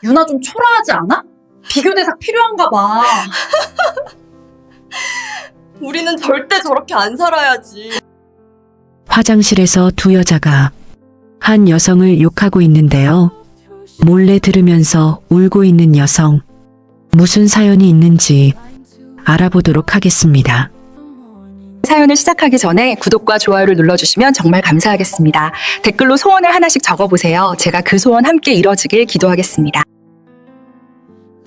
유나 좀 초라하지 않아? 비교 대상 필요한가 봐. 우리는 절대 저렇게 안 살아야지. 화장실에서 두 여자가 한 여성을 욕하고 있는데요. 몰래 들으면서 울고 있는 여성. 무슨 사연이 있는지 알아보도록 하겠습니다. 사연을 시작하기 전에 구독과 좋아요를 눌러주시면 정말 감사하겠습니다. 댓글로 소원을 하나씩 적어보세요. 제가 그 소원 함께 이뤄지길 기도하겠습니다.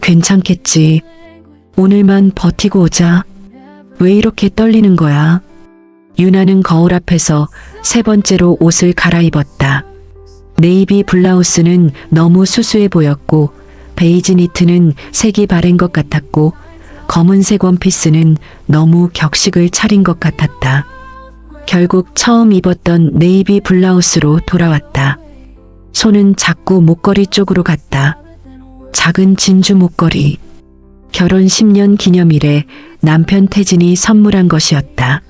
괜찮겠지. 오늘만 버티고 오자. 왜 이렇게 떨리는 거야? 유나는 거울 앞에서 세 번째로 옷을 갈아입었다. 네이비 블라우스는 너무 수수해 보였고, 베이지 니트는 색이 바랜 것 같았고, 검은색 원피스는 너무 격식을 차린 것 같았다. 결국 처음 입었던 네이비 블라우스로 돌아왔다. 손은 자꾸 목걸이 쪽으로 갔다. 작은 진주 목걸이. 결혼 10년 기념일에 남편 태진이 선물한 것이었다.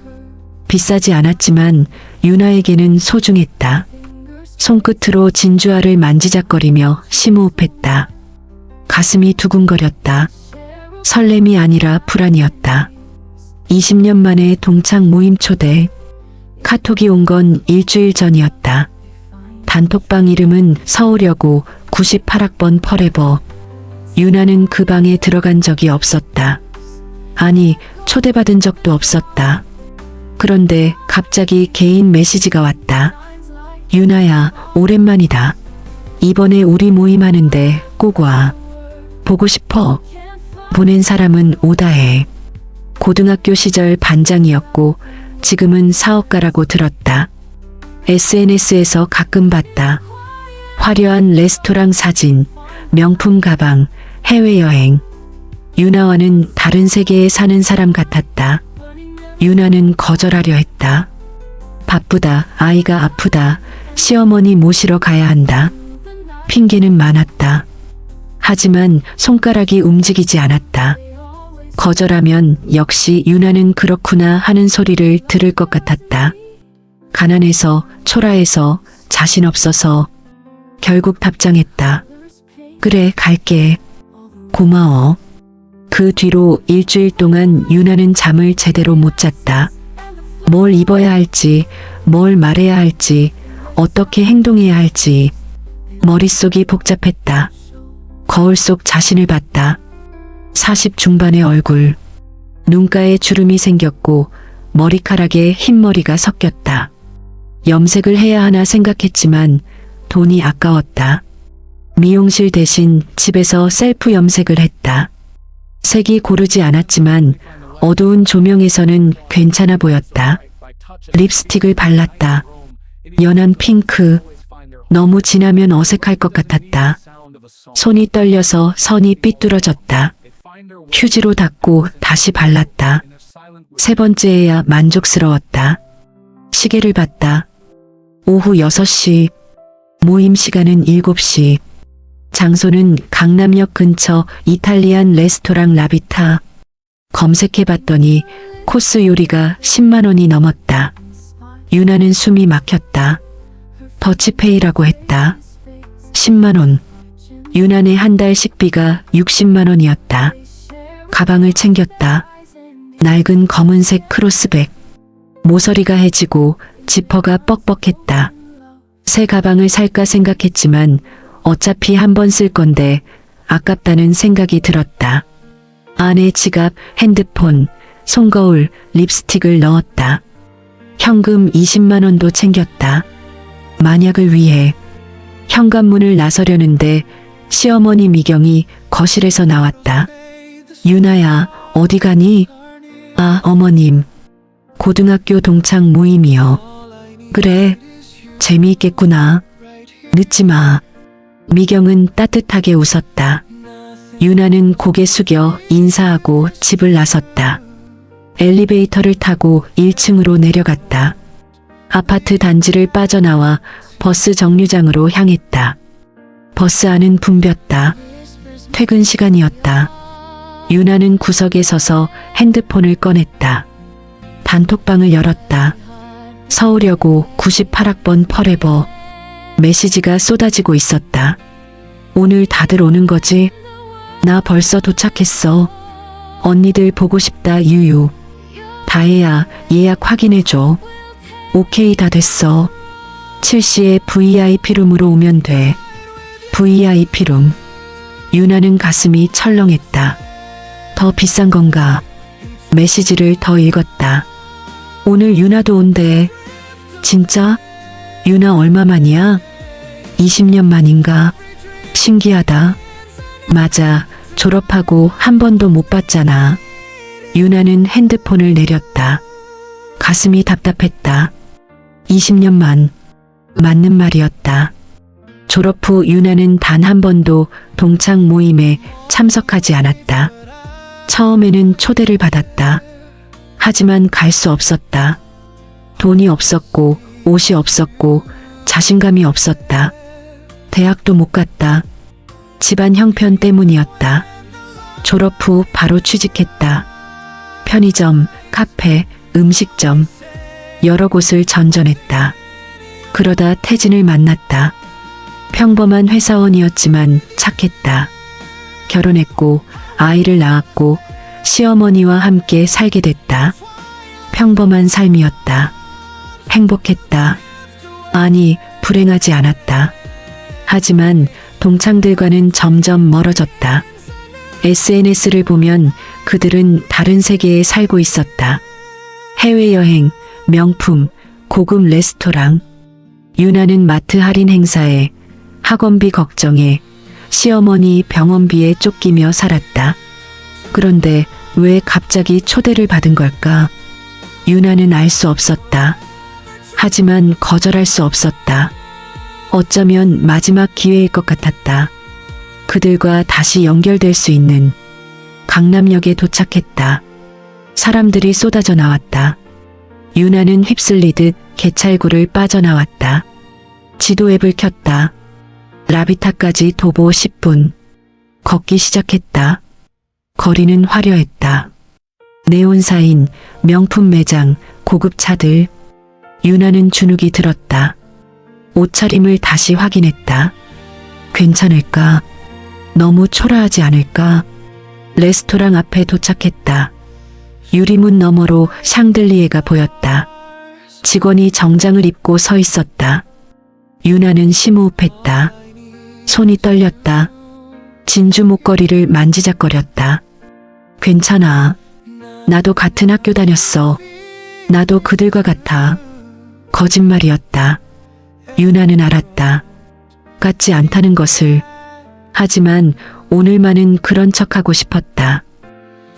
비싸지 않았지만 유나에게는 소중했다. 손끝으로 진주알을 만지작거리며 심호흡했다. 가슴이 두근거렸다. 설렘이 아니라 불안이었다. 20년 만에 동창 모임 초대. 카톡이 온 건 일주일 전이었다. 단톡방 이름은 서울여고 98학번 퍼레버. 유나는 그 방에 들어간 적이 없었다. 아니, 초대받은 적도 없었다. 그런데 갑자기 개인 메시지가 왔다. 유나야, 오랜만이다. 이번에 우리 모임하는데 꼭 와. 보고 싶어. 보낸 사람은 오다해. 고등학교 시절 반장이었고 지금은 사업가라고 들었다. SNS에서 가끔 봤다. 화려한 레스토랑 사진, 명품 가방, 해외여행. 유나와는 다른 세계에 사는 사람 같았다. 유나는 거절하려 했다. 바쁘다, 아이가 아프다, 시어머니 모시러 가야 한다. 핑계는 많았다. 하지만 손가락이 움직이지 않았다. 거절하면 역시 유나는 그렇구나 하는 소리를 들을 것 같았다. 가난해서, 초라해서, 자신 없어서. 결국 답장했다. 그래, 갈게. 고마워. 그 뒤로 일주일 동안 유나는 잠을 제대로 못 잤다. 뭘 입어야 할지, 뭘 말해야 할지, 어떻게 행동해야 할지. 머릿속이 복잡했다. 거울 속 자신을 봤다. 40 중반의 얼굴. 눈가에 주름이 생겼고 머리카락에 흰머리가 섞였다. 염색을 해야 하나 생각했지만 돈이 아까웠다. 미용실 대신 집에서 셀프 염색을 했다. 색이 고르지 않았지만 어두운 조명에서는 괜찮아 보였다. 립스틱을 발랐다. 연한 핑크. 너무 진하면 어색할 것 같았다. 손이 떨려서 선이 삐뚤어졌다. 휴지로 닦고 다시 발랐다. 세 번째에야 만족스러웠다. 시계를 봤다. 오후 6시. 모임 시간은 7시. 장소는 강남역 근처 이탈리안 레스토랑 라비타. 검색해봤더니 코스 요리가 10만 원이 넘었다. 유나는 숨이 막혔다. 더치페이라고 했다. 10만 원. 유나의 한 달 식비가 60만 원이었다. 가방을 챙겼다. 낡은 검은색 크로스백. 모서리가 해지고 지퍼가 뻑뻑했다. 새 가방을 살까 생각했지만 어차피 한 번 쓸 건데 아깝다는 생각이 들었다. 안에 지갑, 핸드폰, 손거울, 립스틱을 넣었다. 현금 20만 원도 챙겼다. 만약을 위해. 현관문을 나서려는데 시어머니 미경이 거실에서 나왔다. 유나야, 어디 가니? 아, 어머님. 고등학교 동창 모임이요. 그래, 재미있겠구나. 늦지 마. 미경은 따뜻하게 웃었다. 유나는 고개 숙여 인사하고 집을 나섰다. 엘리베이터를 타고 1층으로 내려갔다. 아파트 단지를 빠져나와 버스 정류장으로 향했다. 버스 안은 붐볐다. 퇴근 시간이었다. 유나는 구석에 서서 핸드폰을 꺼냈다. 단톡방을 열었다. 서울여고 98학번 퍼레버. 메시지가 쏟아지고 있었다. 오늘 다들 오는 거지? 나 벌써 도착했어. 언니들 보고 싶다, 유유. 다혜야, 예약 확인해줘. 오케이, 다 됐어. 7시에 VIP룸으로 오면 돼. VIP룸. 유나는 가슴이 철렁했다. 더 비싼 건가? 메시지를 더 읽었다. 오늘 유나도 온대. 진짜? 유나 얼마만이야? 20년 만인가? 신기하다. 맞아. 졸업하고 한 번도 못 봤잖아. 유나는 핸드폰을 내렸다. 가슴이 답답했다. 20년 만. 맞는 말이었다. 졸업 후 유나는 단 한 번도 동창 모임에 참석하지 않았다. 처음에는 초대를 받았다. 하지만 갈 수 없었다. 돈이 없었고, 옷이 없었고, 자신감이 없었다. 대학도 못 갔다. 집안 형편 때문이었다. 졸업 후 바로 취직했다. 편의점, 카페, 음식점, 여러 곳을 전전했다. 그러다 태진을 만났다. 평범한 회사원이었지만 착했다. 결혼했고 아이를 낳았고 시어머니와 함께 살게 됐다. 평범한 삶이었다. 행복했다. 아니, 불행하지 않았다. 하지만 동창들과는 점점 멀어졌다. SNS를 보면 그들은 다른 세계에 살고 있었다. 해외여행, 명품, 고급 레스토랑. 유나는 마트 할인 행사에, 학원비 걱정에, 시어머니 병원비에 쫓기며 살았다. 그런데 왜 갑자기 초대를 받은 걸까? 유나는 알 수 없었다. 하지만 거절할 수 없었다. 어쩌면 마지막 기회일 것 같았다. 그들과 다시 연결될 수 있는 강남역에 도착했다. 사람들이 쏟아져 나왔다. 유나는 휩쓸리듯 개찰구를 빠져나왔다. 지도 앱을 켰다. 라비타까지 도보 10분. 걷기 시작했다. 거리는 화려했다. 네온사인, 명품 매장, 고급 차들. 유나는 주눅이 들었다. 옷차림을 다시 확인했다. 괜찮을까? 너무 초라하지 않을까? 레스토랑 앞에 도착했다. 유리문 너머로 샹들리에가 보였다. 직원이 정장을 입고 서 있었다. 유나는 심호흡했다. 손이 떨렸다. 진주 목걸이를 만지작거렸다. 괜찮아. 나도 같은 학교 다녔어. 나도 그들과 같아. 거짓말이었다. 유나는 알았다. 같지 않다는 것을. 하지만 오늘만은 그런 척하고 싶었다.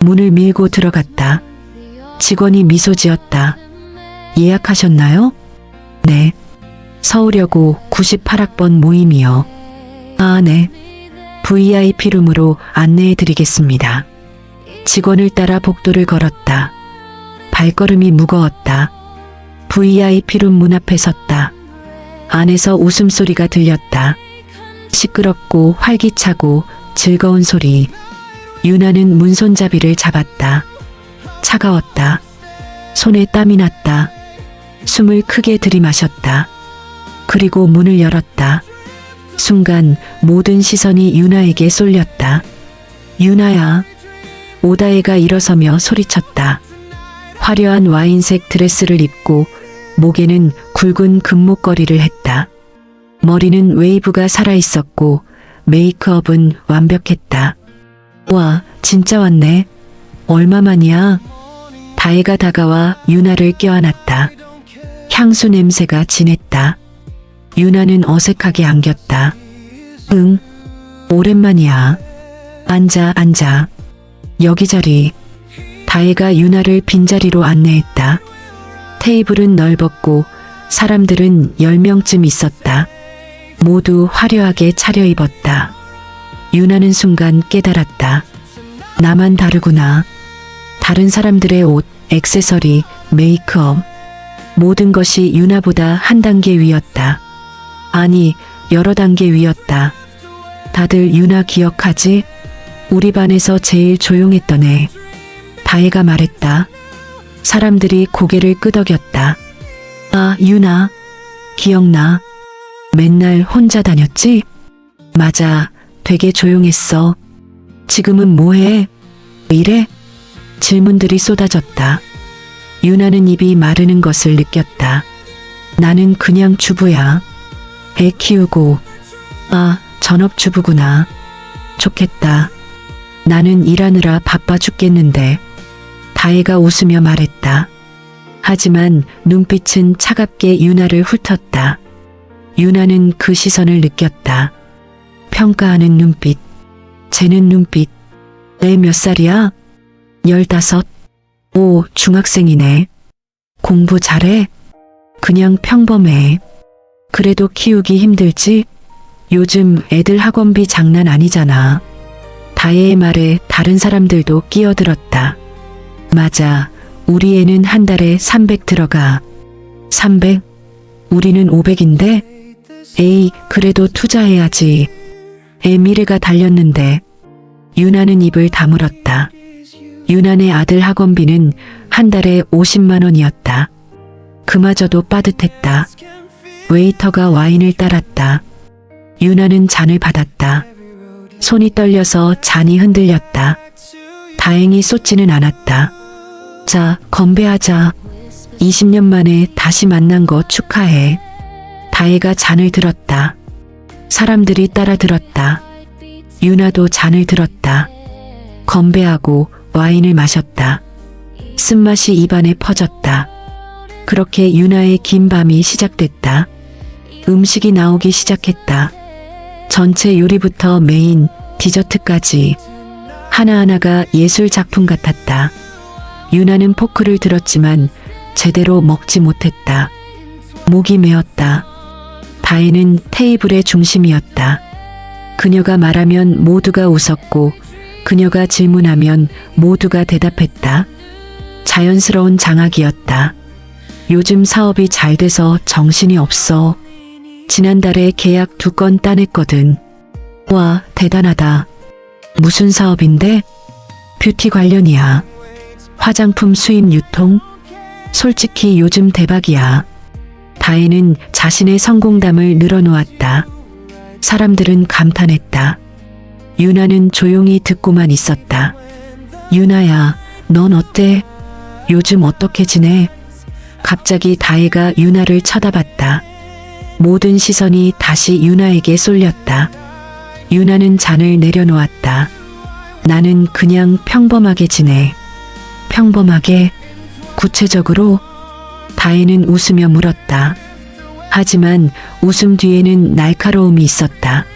문을 밀고 들어갔다. 직원이 미소 지었다. 예약하셨나요? 네. 서울여고 98학번 모임이요. 아, 네. VIP룸으로 안내해 드리겠습니다. 직원을 따라 복도를 걸었다. 발걸음이 무거웠다. VIP룸 문 앞에 섰다. 안에서 웃음소리가 들렸다. 시끄럽고 활기차고 즐거운 소리. 유나는 문손잡이를 잡았다. 차가웠다. 손에 땀이 났다. 숨을 크게 들이마셨다. 그리고 문을 열었다. 순간 모든 시선이 유나에게 쏠렸다. 유나야. 오다혜가 일어서며 소리쳤다. 화려한 와인색 드레스를 입고 목에는 굵은 금목걸이를 했다. 머리는 웨이브가 살아있었고 메이크업은 완벽했다. 와, 진짜 왔네. 얼마만이야? 다혜가 다가와 유나를 껴안았다. 향수 냄새가 진했다. 유나는 어색하게 안겼다. 응, 오랜만이야. 앉아, 앉아. 여기 자리. 다혜가 유나를 빈자리로 안내했다. 테이블은 넓었고 사람들은 10명쯤 있었다. 모두 화려하게 차려입었다. 유나는 순간 깨달았다. 나만 다르구나. 다른 사람들의 옷, 액세서리, 메이크업. 모든 것이 유나보다 한 단계 위였다. 아니, 여러 단계 위였다. 다들 유나 기억하지? 우리 반에서 제일 조용했던 애. 다혜가 말했다. 사람들이 고개를 끄덕였다. 아, 유나. 기억나. 맨날 혼자 다녔지? 맞아. 되게 조용했어. 지금은 뭐해? 이래? 질문들이 쏟아졌다. 유나는 입이 마르는 것을 느꼈다. 나는 그냥 주부야. 애 키우고. 아, 전업주부구나. 좋겠다. 나는 일하느라 바빠 죽겠는데. 다혜가 웃으며 말했다. 하지만 눈빛은 차갑게 유나를 훑었다. 유나는 그 시선을 느꼈다. 평가하는 눈빛. 재는 눈빛. 애 몇 살이야? 15. 오, 중학생이네. 공부 잘해? 그냥 평범해. 그래도 키우기 힘들지? 요즘 애들 학원비 장난 아니잖아. 다혜의 말에 다른 사람들도 끼어들었다. 맞아. 우리 애는 한 달에 300 들어가. 300? 우리는 500인데? 에이, 그래도 투자해야지. 애 미래가 달렸는데. 유나는 입을 다물었다. 유나네 아들 학원비는 한 달에 50만 원이었다. 그마저도 빠듯했다. 웨이터가 와인을 따랐다. 유나는 잔을 받았다. 손이 떨려서 잔이 흔들렸다. 다행히 쏟지는 않았다. 자, 건배하자. 20년 만에 다시 만난 거 축하해. 다혜가 잔을 들었다. 사람들이 따라 들었다. 유나도 잔을 들었다. 건배하고 와인을 마셨다. 쓴맛이 입안에 퍼졌다. 그렇게 유나의 긴 밤이 시작됐다. 음식이 나오기 시작했다. 전체 요리부터 메인, 디저트까지 하나하나가 예술 작품 같았다. 유나는 포크를 들었지만 제대로 먹지 못했다. 목이 메었다. 다혜는 테이블의 중심이었다. 그녀가 말하면 모두가 웃었고 그녀가 질문하면 모두가 대답했다. 자연스러운 장악이었다. 요즘 사업이 잘 돼서 정신이 없어. 지난달에 계약 2건 따냈거든. 와, 대단하다. 무슨 사업인데? 뷰티 관련이야. 화장품 수입 유통? 솔직히 요즘 대박이야. 다혜는 자신의 성공담을 늘어놓았다. 사람들은 감탄했다. 유나는 조용히 듣고만 있었다. 유나야, 넌 어때? 요즘 어떻게 지내? 갑자기 다혜가 유나를 쳐다봤다. 모든 시선이 다시 유나에게 쏠렸다. 유나는 잔을 내려놓았다. 나는 그냥 평범하게 지내. 평범하게? 구체적으로? 다혜는 웃으며 물었다. 하지만 웃음 뒤에는 날카로움이 있었다.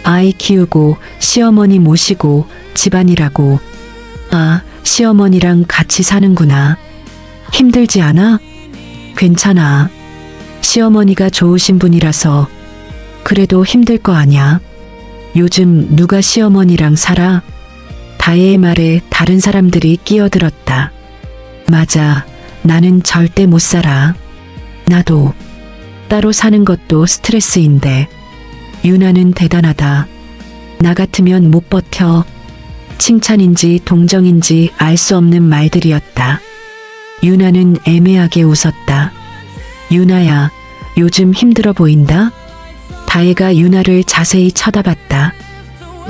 아이 키우고 시어머니 모시고 집안일하고. 아, 시어머니랑 같이 사는구나. 힘들지 않아? 괜찮아. 시어머니가 좋으신 분이라서. 그래도 힘들 거 아냐. 요즘 누가 시어머니랑 살아? 다혜의 말에 다른 사람들이 끼어들었다. 맞아. 나는 절대 못 살아. 나도. 따로 사는 것도 스트레스인데. 유나는 대단하다. 나 같으면 못 버텨. 칭찬인지 동정인지 알 수 없는 말들이었다. 유나는 애매하게 웃었다. 유나야, 요즘 힘들어 보인다? 다혜가 유나를 자세히 쳐다봤다.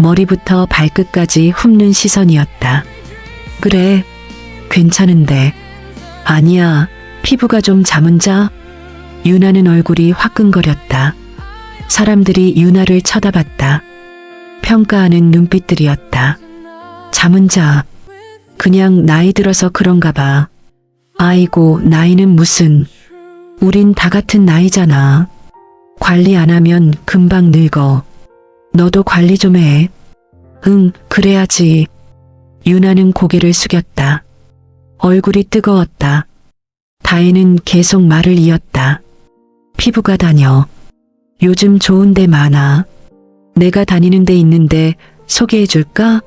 머리부터 발끝까지 훑는 시선이었다. 그래, 괜찮은데. 아니야, 피부가 좀 잠은자? 유나는 얼굴이 화끈거렸다. 사람들이 유나를 쳐다봤다. 평가하는 눈빛들이었다. 잠은 자. 그냥 나이 들어서 그런가 봐. 아이고, 나이는 무슨. 우린 다 같은 나이잖아. 관리 안 하면 금방 늙어. 너도 관리 좀 해. 응, 그래야지. 유나는 고개를 숙였다. 얼굴이 뜨거웠다. 다혜는 계속 말을 이었다. 피부가 다녀. 요즘 좋은 데 많아. 내가 다니는 데 있는데 소개해 줄까?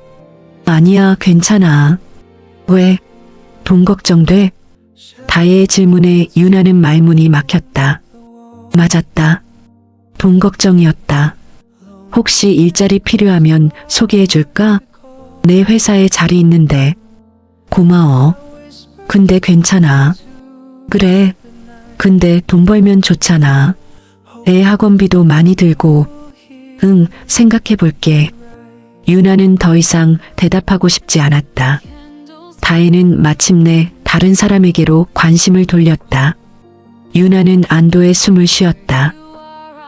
아니야, 괜찮아. 왜? 돈 걱정돼? 다혜의 질문에 유나는 말문이 막혔다. 맞았다. 돈 걱정이었다. 혹시 일자리 필요하면 소개해 줄까? 내 회사에 자리 있는데. 고마워. 근데 괜찮아. 그래. 근데 돈 벌면 좋잖아. 애 학원비도 많이 들고. 응, 생각해 볼게. 유나는 더 이상 대답하고 싶지 않았다. 다혜는 마침내 다른 사람에게로 관심을 돌렸다. 유나는 안도의 숨을 쉬었다.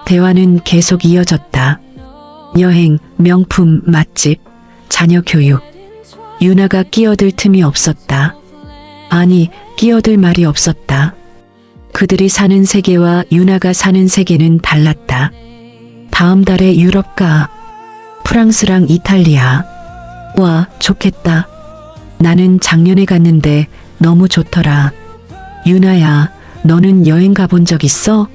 대화는 계속 이어졌다. 여행, 명품, 맛집, 자녀 교육. 유나가 끼어들 틈이 없었다. 아니, 끼어들 말이 없었다. 그들이 사는 세계와 유나가 사는 세계는 달랐다. 다음 달에 유럽 가. 프랑스랑 이탈리아. 와, 좋겠다. 나는 작년에 갔는데 너무 좋더라. 유나야, 너는 여행 가본 적 있어?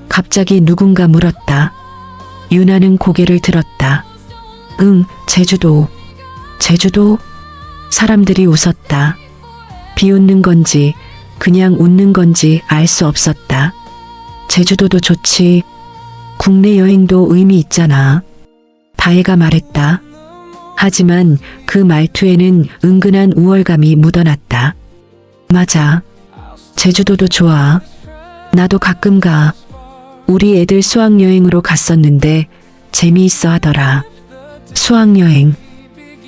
갑자기 누군가 물었다. 유나는 고개를 들었다. 응, 제주도. 제주도? 사람들이 웃었다. 비웃는 건지 그냥 웃는 건지 알 수 없었다. 제주도도 좋지. 국내 여행도 의미 있잖아. 다혜가 말했다. 하지만 그 말투에는 은근한 우월감이 묻어났다. 맞아. 제주도도 좋아. 나도 가끔 가. 우리 애들 수학여행으로 갔었는데 재미있어 하더라. 수학여행.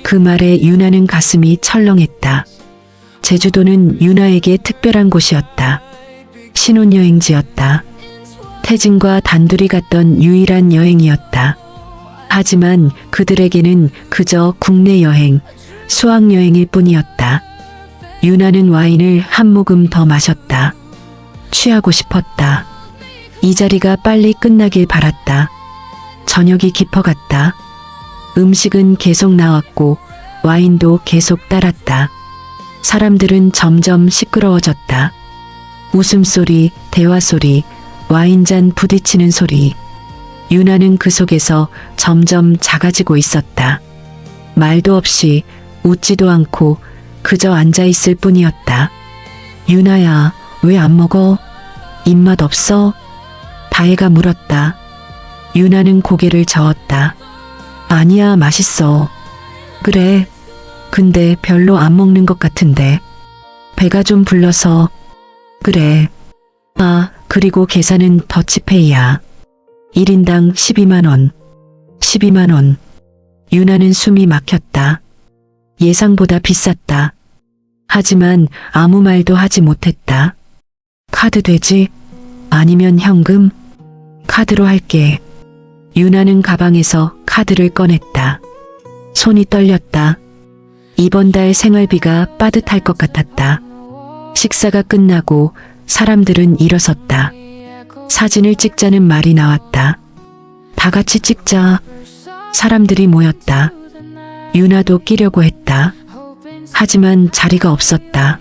그 말에 유나는 가슴이 철렁했다. 제주도는 유나에게 특별한 곳이었다. 신혼여행지였다. 태진과 단둘이 갔던 유일한 여행이었다. 하지만 그들에게는 그저 국내 여행, 수학여행일 뿐이었다. 유나는 와인을 한 모금 더 마셨다. 취하고 싶었다. 이 자리가 빨리 끝나길 바랐다. 저녁이 깊어갔다. 음식은 계속 나왔고 와인도 계속 따랐다. 사람들은 점점 시끄러워졌다. 웃음소리, 대화소리, 와인잔 부딪히는 소리. 유나는 그 속에서 점점 작아지고 있었다. 말도 없이 웃지도 않고 그저 앉아있을 뿐이었다. 유나야, 왜 안 먹어? 입맛 없어? 다혜가 물었다. 유나는 고개를 저었다. 아니야, 맛있어. 그래. 근데 별로 안 먹는 것 같은데. 배가 좀 불러서. 그래. 아, 그리고 계산은 더치페이야. 1인당 12만 원. 12만 원. 유나는 숨이 막혔다. 예상보다 비쌌다. 하지만 아무 말도 하지 못했다. 카드 되지? 아니면 현금? 카드로 할게. 유나는 가방에서 카드를 꺼냈다. 손이 떨렸다. 이번 달 생활비가 빠듯할 것 같았다. 식사가 끝나고 사람들은 일어섰다. 사진을 찍자는 말이 나왔다. 다 같이 찍자. 사람들이 모였다. 유나도 끼려고 했다. 하지만 자리가 없었다.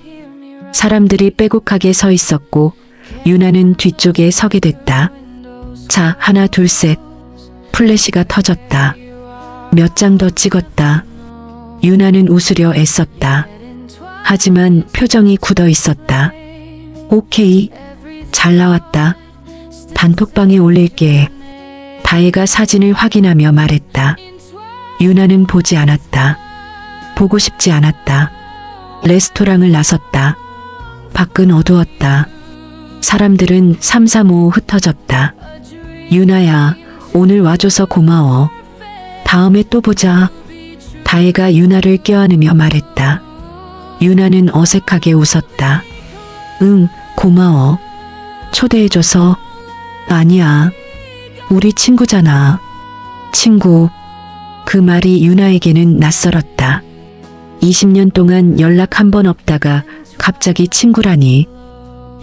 사람들이 빼곡하게 서 있었고 유나는 뒤쪽에 서게 됐다. 자, 하나, 둘, 셋. 플래시가 터졌다. 몇 장 더 찍었다. 유나는 웃으려 애썼다. 하지만 표정이 굳어 있었다. 오케이. 잘 나왔다. 단톡방에 올릴게. 다혜가 사진을 확인하며 말했다. 유나는 보지 않았다. 보고 싶지 않았다. 레스토랑을 나섰다. 밖은 어두웠다. 사람들은 삼삼오오 흩어졌다. 유나야, 오늘 와줘서 고마워. 다음에 또 보자. 다혜가 유나를 껴안으며 말했다. 유나는 어색하게 웃었다. 응, 고마워. 초대해줘서. 아니야. 우리 친구잖아. 친구. 그 말이 유나에게는 낯설었다. 20년 동안 연락 한 번 없다가 갑자기 친구라니.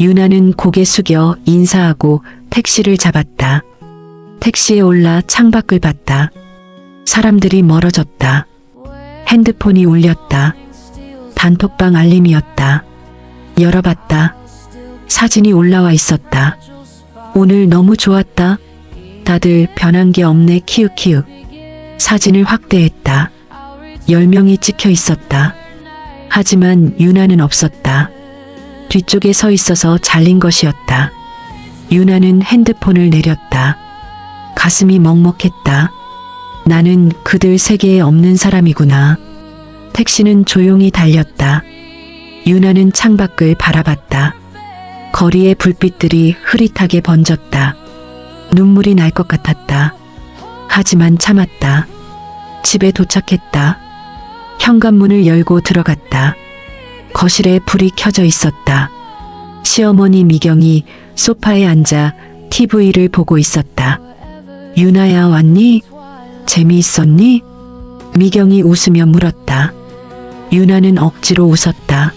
유나는 고개 숙여 인사하고 택시를 잡았다. 택시에 올라 창밖을 봤다. 사람들이 멀어졌다. 핸드폰이 울렸다. 단톡방 알림이었다. 열어봤다. 사진이 올라와 있었다. 오늘 너무 좋았다. 다들 변한 게 없네 키읔키읔. 사진을 확대했다. 10명이 찍혀 있었다. 하지만 유나는 없었다. 뒤쪽에 서 있어서 잘린 것이었다. 유나는 핸드폰을 내렸다. 가슴이 먹먹했다. 나는 그들 세계에 없는 사람이구나. 택시는 조용히 달렸다. 유나는 창밖을 바라봤다. 거리의 불빛들이 흐릿하게 번졌다. 눈물이 날 것 같았다. 하지만 참았다. 집에 도착했다. 현관문을 열고 들어갔다. 거실에 불이 켜져 있었다. 시어머니 미경이 소파에 앉아 TV를 보고 있었다. 유나야, 왔니? 재미있었니? 미경이 웃으며 물었다. 유나는 억지로 웃었다.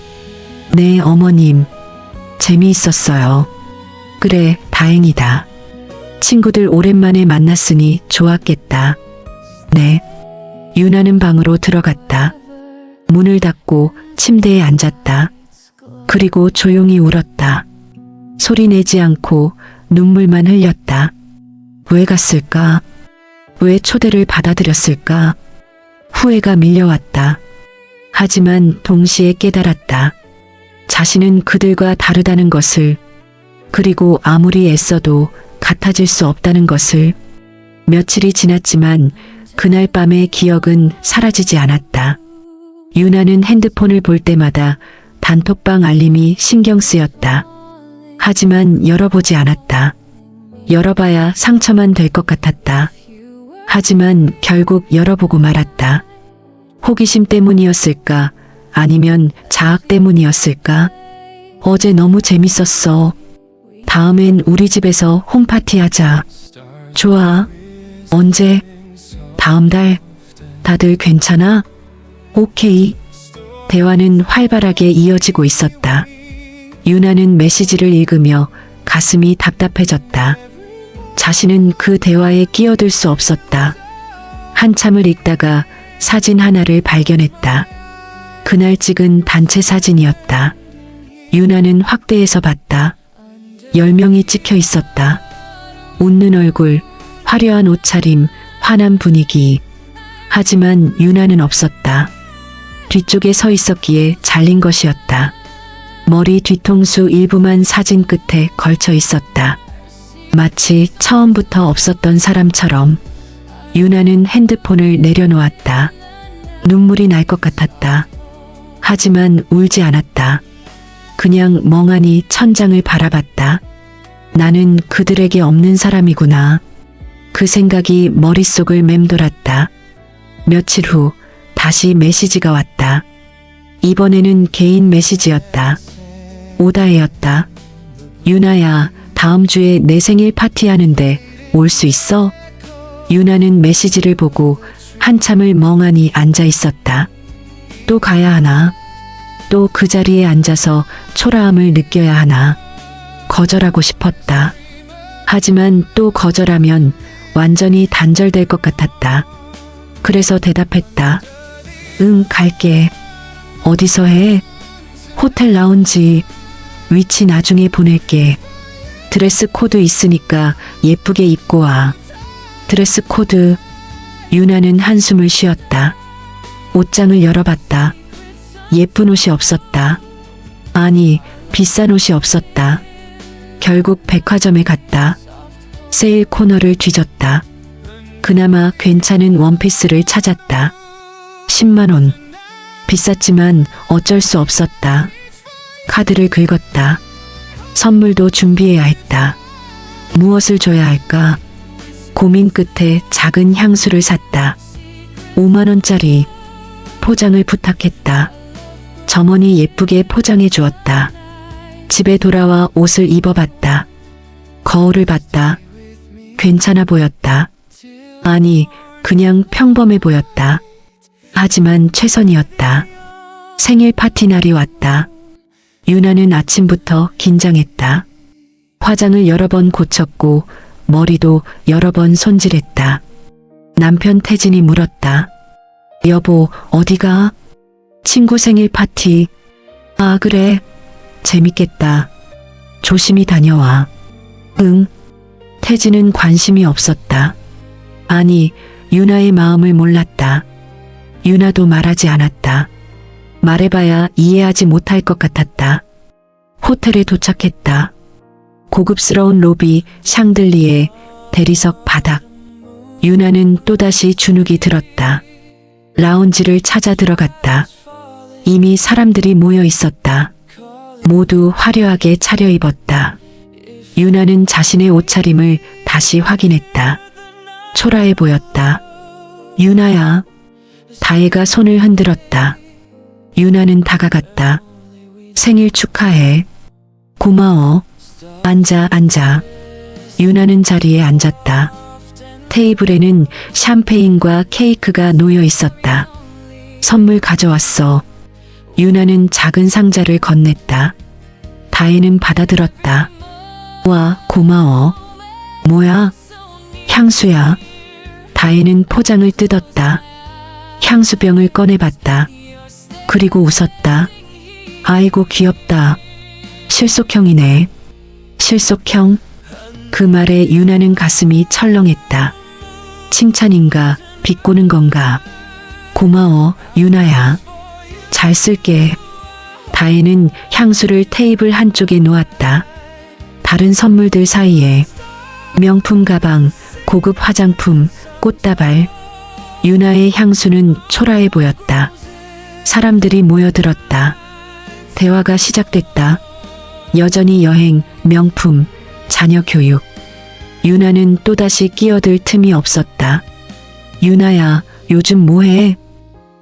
네, 어머님. 재미있었어요. 그래, 다행이다. 친구들 오랜만에 만났으니 좋았겠다. 네. 유나는 방으로 들어갔다. 문을 닫고 침대에 앉았다. 그리고 조용히 울었다. 소리 내지 않고 눈물만 흘렸다. 왜 갔을까? 왜 초대를 받아들였을까? 후회가 밀려왔다. 하지만 동시에 깨달았다. 자신은 그들과 다르다는 것을, 그리고 아무리 애써도 같아질 수 없다는 것을. 며칠이 지났지만 그날 밤의 기억은 사라지지 않았다. 유나는 핸드폰을 볼 때마다 단톡방 알림이 신경 쓰였다. 하지만 열어보지 않았다. 열어봐야 상처만 될 것 같았다. 하지만 결국 열어보고 말았다. 호기심 때문이었을까? 아니면 자학 때문이었을까? 어제 너무 재밌었어. 다음엔 우리 집에서 홈파티 하자. 좋아. 언제? 다음 달. 다들 괜찮아? 오케이. 대화는 활발하게 이어지고 있었다. 유나는 메시지를 읽으며 가슴이 답답해졌다. 자신은 그 대화에 끼어들 수 없었다. 한참을 읽다가 사진 하나를 발견했다. 그날 찍은 단체 사진이었다. 유나는 확대해서 봤다. 10명이 찍혀 있었다. 웃는 얼굴, 화려한 옷차림, 환한 분위기. 하지만 유나는 없었다. 뒤쪽에 서 있었기에 잘린 것이었다. 머리 뒤통수 일부만 사진 끝에 걸쳐 있었다. 마치 처음부터 없었던 사람처럼. 유나는 핸드폰을 내려놓았다. 눈물이 날 것 같았다. 하지만 울지 않았다. 그냥 멍하니 천장을 바라봤다. 나는 그들에게 없는 사람이구나. 그 생각이 머릿속을 맴돌았다. 며칠 후 다시 메시지가 왔다. 이번에는 개인 메시지였다. 오다혜였다. 유나야, 다음 주에 내 생일 파티하는데 올 수 있어? 유나는 메시지를 보고 한참을 멍하니 앉아 있었다. 또 가야 하나? 또 그 자리에 앉아서 초라함을 느껴야 하나? 거절하고 싶었다. 하지만 또 거절하면 완전히 단절될 것 같았다. 그래서 대답했다. 응, 갈게. 어디서 해? 호텔 라운지. 위치 나중에 보낼게. 드레스 코드 있으니까 예쁘게 입고 와. 드레스 코드. 유나는 한숨을 쉬었다. 옷장을 열어봤다. 예쁜 옷이 없었다. 아니, 비싼 옷이 없었다. 결국 백화점에 갔다. 세일 코너를 뒤졌다. 그나마 괜찮은 원피스를 찾았다. 10만 원. 비쌌지만 어쩔 수 없었다. 카드를 긁었다. 선물도 준비해야 했다. 무엇을 줘야 할까? 고민 끝에 작은 향수를 샀다. 5만 원짜리. 포장을 부탁했다. 점원이 예쁘게 포장해 주었다. 집에 돌아와 옷을 입어봤다. 거울을 봤다. 괜찮아 보였다. 아니, 그냥 평범해 보였다. 하지만 최선이었다. 생일 파티 날이 왔다. 유나는 아침부터 긴장했다. 화장을 여러 번 고쳤고 머리도 여러 번 손질했다. 남편 태진이 물었다. 여보, 어디가? 친구 생일 파티. 아, 그래. 재밌겠다. 조심히 다녀와. 응. 태진은 관심이 없었다. 아니, 유나의 마음을 몰랐다. 유나도 말하지 않았다. 말해봐야 이해하지 못할 것 같았다. 호텔에 도착했다. 고급스러운 로비, 샹들리에, 대리석 바닥. 유나는 또다시 주눅이 들었다. 라운지를 찾아 들어갔다. 이미 사람들이 모여 있었다. 모두 화려하게 차려입었다. 유나는 자신의 옷차림을 다시 확인했다. 초라해 보였다. 유나야, 다혜가 손을 흔들었다. 유나는 다가갔다. 생일 축하해. 고마워. 앉아, 앉아. 유나는 자리에 앉았다. 테이블에는 샴페인과 케이크가 놓여 있었다. 선물 가져왔어. 유나는 작은 상자를 건넸다. 다혜는 받아들었다. 와, 고마워. 뭐야? 향수야. 다혜는 포장을 뜯었다. 향수병을 꺼내봤다. 그리고 웃었다. 아이고, 귀엽다. 실속형이네. 실속형? 그 말에 유나는 가슴이 철렁했다. 칭찬인가, 비꼬는 건가? 고마워, 유나야. 잘 쓸게. 다혜는 향수를 테이블 한쪽에 놓았다. 다른 선물들 사이에 명품 가방, 고급 화장품, 꽃다발. 유나의 향수는 초라해 보였다. 사람들이 모여들었다. 대화가 시작됐다. 여전히 여행, 명품, 자녀 교육. 유나는 또다시 끼어들 틈이 없었다. 유나야, 요즘 뭐해?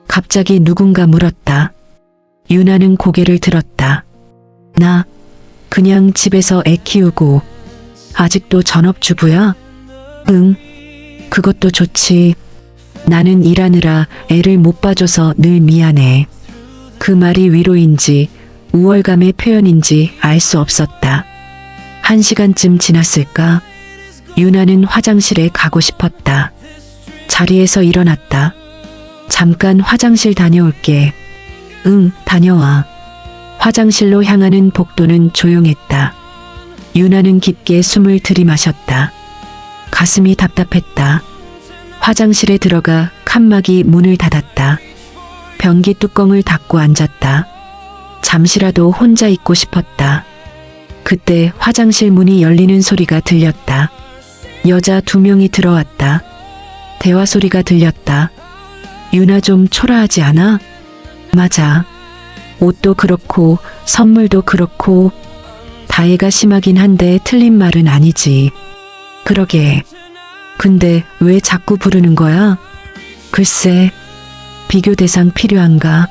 갑자기 누군가 물었다. 유나는 고개를 들었다. 나, 그냥 집에서 애 키우고. 아직도 전업주부야? 응, 그것도 좋지. 나는 일하느라 애를 못 봐줘서 늘 미안해. 그 말이 위로인지 우월감의 표현인지 알 수 없었다. 1시간쯤 지났을까? 유나는 화장실에 가고 싶었다. 자리에서 일어났다. 잠깐 화장실 다녀올게. 응, 다녀와. 화장실로 향하는 복도는 조용했다. 유나는 깊게 숨을 들이마셨다. 가슴이 답답했다. 화장실에 들어가 칸막이 문을 닫았다. 변기 뚜껑을 닫고 앉았다. 잠시라도 혼자 있고 싶었다. 그때 화장실 문이 열리는 소리가 들렸다. 여자 2명이 들어왔다. 대화 소리가 들렸다. 유나 좀 초라하지 않아? 맞아. 옷도 그렇고 선물도 그렇고. 다혜가 심하긴 한데 틀린 말은 아니지. 그러게. 근데 왜 자꾸 부르는 거야? 글쎄, 비교 대상 필요한가?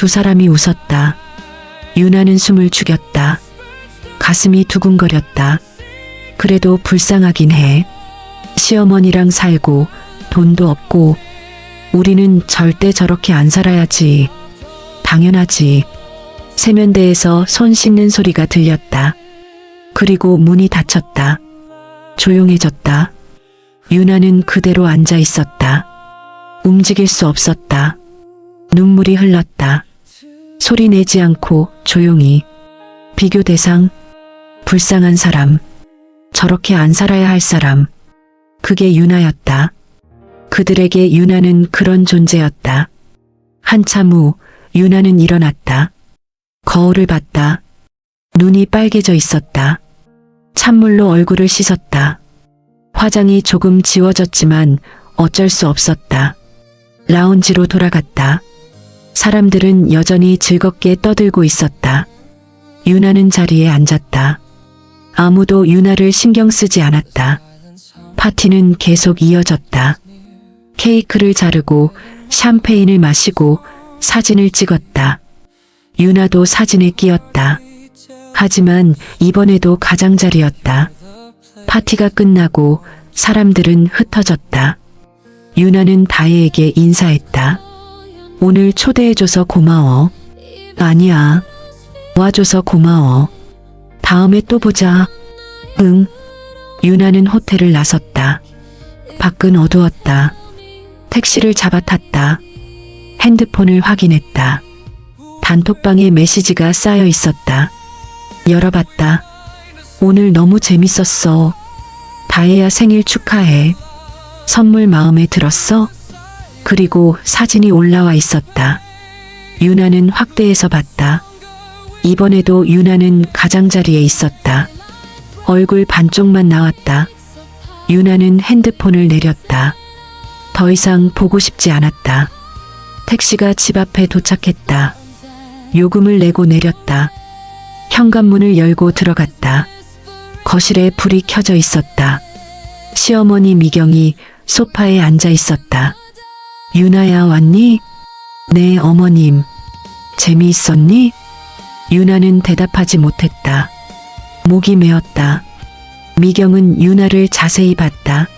2 사람이 웃었다. 유나는 숨을 죽였다. 가슴이 두근거렸다. 그래도 불쌍하긴 해. 시어머니랑 살고 돈도 없고. 우리는 절대 저렇게 안 살아야지. 당연하지. 세면대에서 손 씻는 소리가 들렸다. 그리고 문이 닫혔다. 조용해졌다. 유나는 그대로 앉아 있었다. 움직일 수 없었다. 눈물이 흘렀다. 소리 내지 않고 조용히. 비교 대상, 불쌍한 사람, 저렇게 안 살아야 할 사람. 그게 유나였다. 그들에게 유나는 그런 존재였다. 한참 후 유나는 일어났다. 거울을 봤다. 눈이 빨개져 있었다. 찬물로 얼굴을 씻었다. 화장이 조금 지워졌지만 어쩔 수 없었다. 라운지로 돌아갔다. 사람들은 여전히 즐겁게 떠들고 있었다. 유나는 자리에 앉았다. 아무도 유나를 신경 쓰지 않았다. 파티는 계속 이어졌다. 케이크를 자르고 샴페인을 마시고 사진을 찍었다. 유나도 사진에 끼었다. 하지만 이번에도 가장자리였다. 파티가 끝나고 사람들은 흩어졌다. 유나는 다혜에게 인사했다. 오늘 초대해줘서 고마워. 아니야. 와줘서 고마워. 다음에 또 보자. 응. 유나는 호텔을 나섰다. 밖은 어두웠다. 택시를 잡아탔다. 핸드폰을 확인했다. 단톡방에 메시지가 쌓여 있었다. 열어봤다. 오늘 너무 재밌었어. 다혜야 생일 축하해. 선물 마음에 들었어? 그리고 사진이 올라와 있었다. 유나는 확대해서 봤다. 이번에도 유나는 가장자리에 있었다. 얼굴 반쪽만 나왔다. 유나는 핸드폰을 내렸다. 더 이상 보고 싶지 않았다. 택시가 집 앞에 도착했다. 요금을 내고 내렸다. 현관문을 열고 들어갔다. 거실에 불이 켜져 있었다. 시어머니 미경이 소파에 앉아 있었다. 유나야 왔니? 네 어머님. 재미있었니? 유나는 대답하지 못했다. 목이 메었다. 미경은 유나를 자세히 봤다.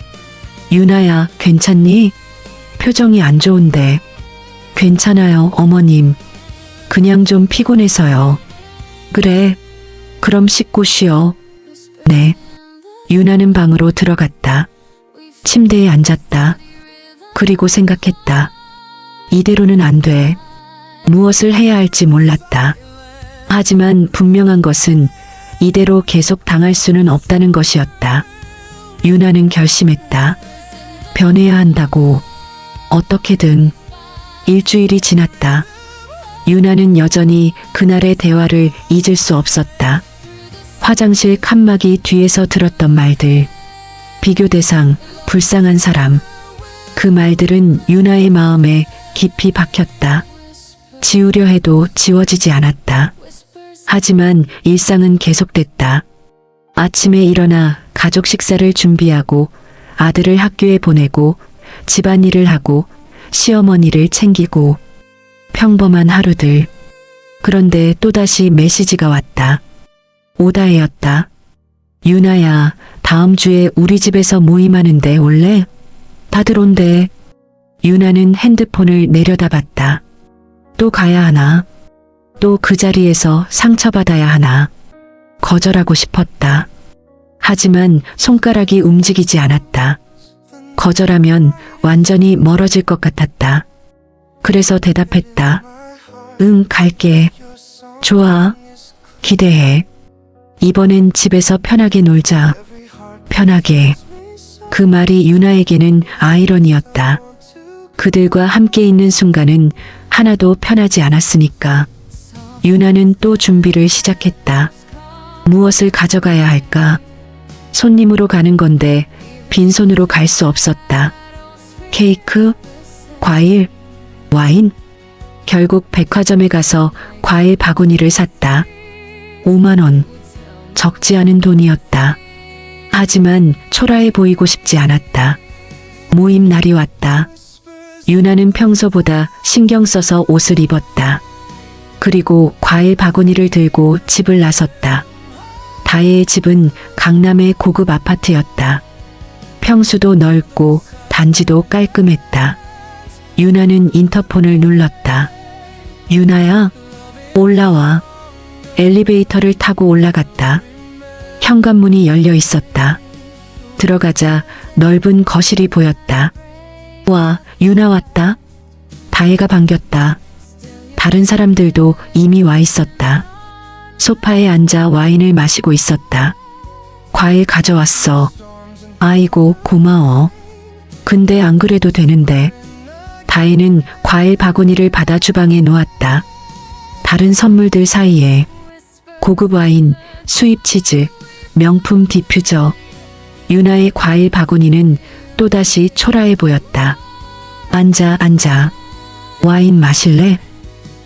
유나야 괜찮니? 표정이 안 좋은데. 괜찮아요 어머님. 그냥 좀 피곤해서요. 그래. 그럼 씻고 쉬어. 네. 유나는 방으로 들어갔다. 침대에 앉았다. 그리고 생각했다. 이대로는 안 돼. 무엇을 해야 할지 몰랐다. 하지만 분명한 것은 이대로 계속 당할 수는 없다는 것이었다. 유나는 결심했다. 변해야 한다고. 어떻게든. 일주일이 지났다. 유나는 여전히 그날의 대화를 잊을 수 없었다. 화장실 칸막이 뒤에서 들었던 말들. 비교 대상, 불쌍한 사람. 그 말들은 유나의 마음에 깊이 박혔다. 지우려 해도 지워지지 않았다. 하지만 일상은 계속됐다. 아침에 일어나 가족 식사를 준비하고 아들을 학교에 보내고 집안일을 하고 시어머니를 챙기고 평범한 하루들. 그런데 또다시 메시지가 왔다. 오다혜였다. 유나야, 다음 주에 우리 집에서 모임하는데 올래? 다들 온대. 유나는 핸드폰을 내려다봤다. 또 가야 하나? 또 그 자리에서 상처받아야 하나? 거절하고 싶었다. 하지만 손가락이 움직이지 않았다. 거절하면 완전히 멀어질 것 같았다. 그래서 대답했다. 응, 갈게. 좋아. 기대해. 이번엔 집에서 편하게 놀자. 편하게. 그 말이 유나에게는 아이러니였다. 그들과 함께 있는 순간은 하나도 편하지 않았으니까. 유나는 또 준비를 시작했다. 무엇을 가져가야 할까? 손님으로 가는 건데 빈손으로 갈 수 없었다. 케이크, 과일, 와인. 결국 백화점에 가서 과일 바구니를 샀다. 5만 원. 적지 않은 돈이었다. 하지만 초라해 보이고 싶지 않았다. 모임 날이 왔다. 유나는 평소보다 신경 써서 옷을 입었다. 그리고 과일 바구니를 들고 집을 나섰다. 다혜의 집은 강남의 고급 아파트였다. 평수도 넓고 단지도 깔끔했다. 유나는 인터폰을 눌렀다. 유나야, 올라와. 엘리베이터를 타고 올라갔다. 현관문이 열려 있었다. 들어가자 넓은 거실이 보였다. 와, 유나 왔다. 다혜가 반겼다. 다른 사람들도 이미 와 있었다. 소파에 앉아 와인을 마시고 있었다. 과일 가져왔어. 아이고, 고마워. 근데 안 그래도 되는데. 다혜는 과일 바구니를 받아 주방에 놓았다. 다른 선물들 사이에 고급 와인, 수입 치즈, 명품 디퓨저. 유나의 과일 바구니는 또다시 초라해 보였다. 앉아. 와인 마실래?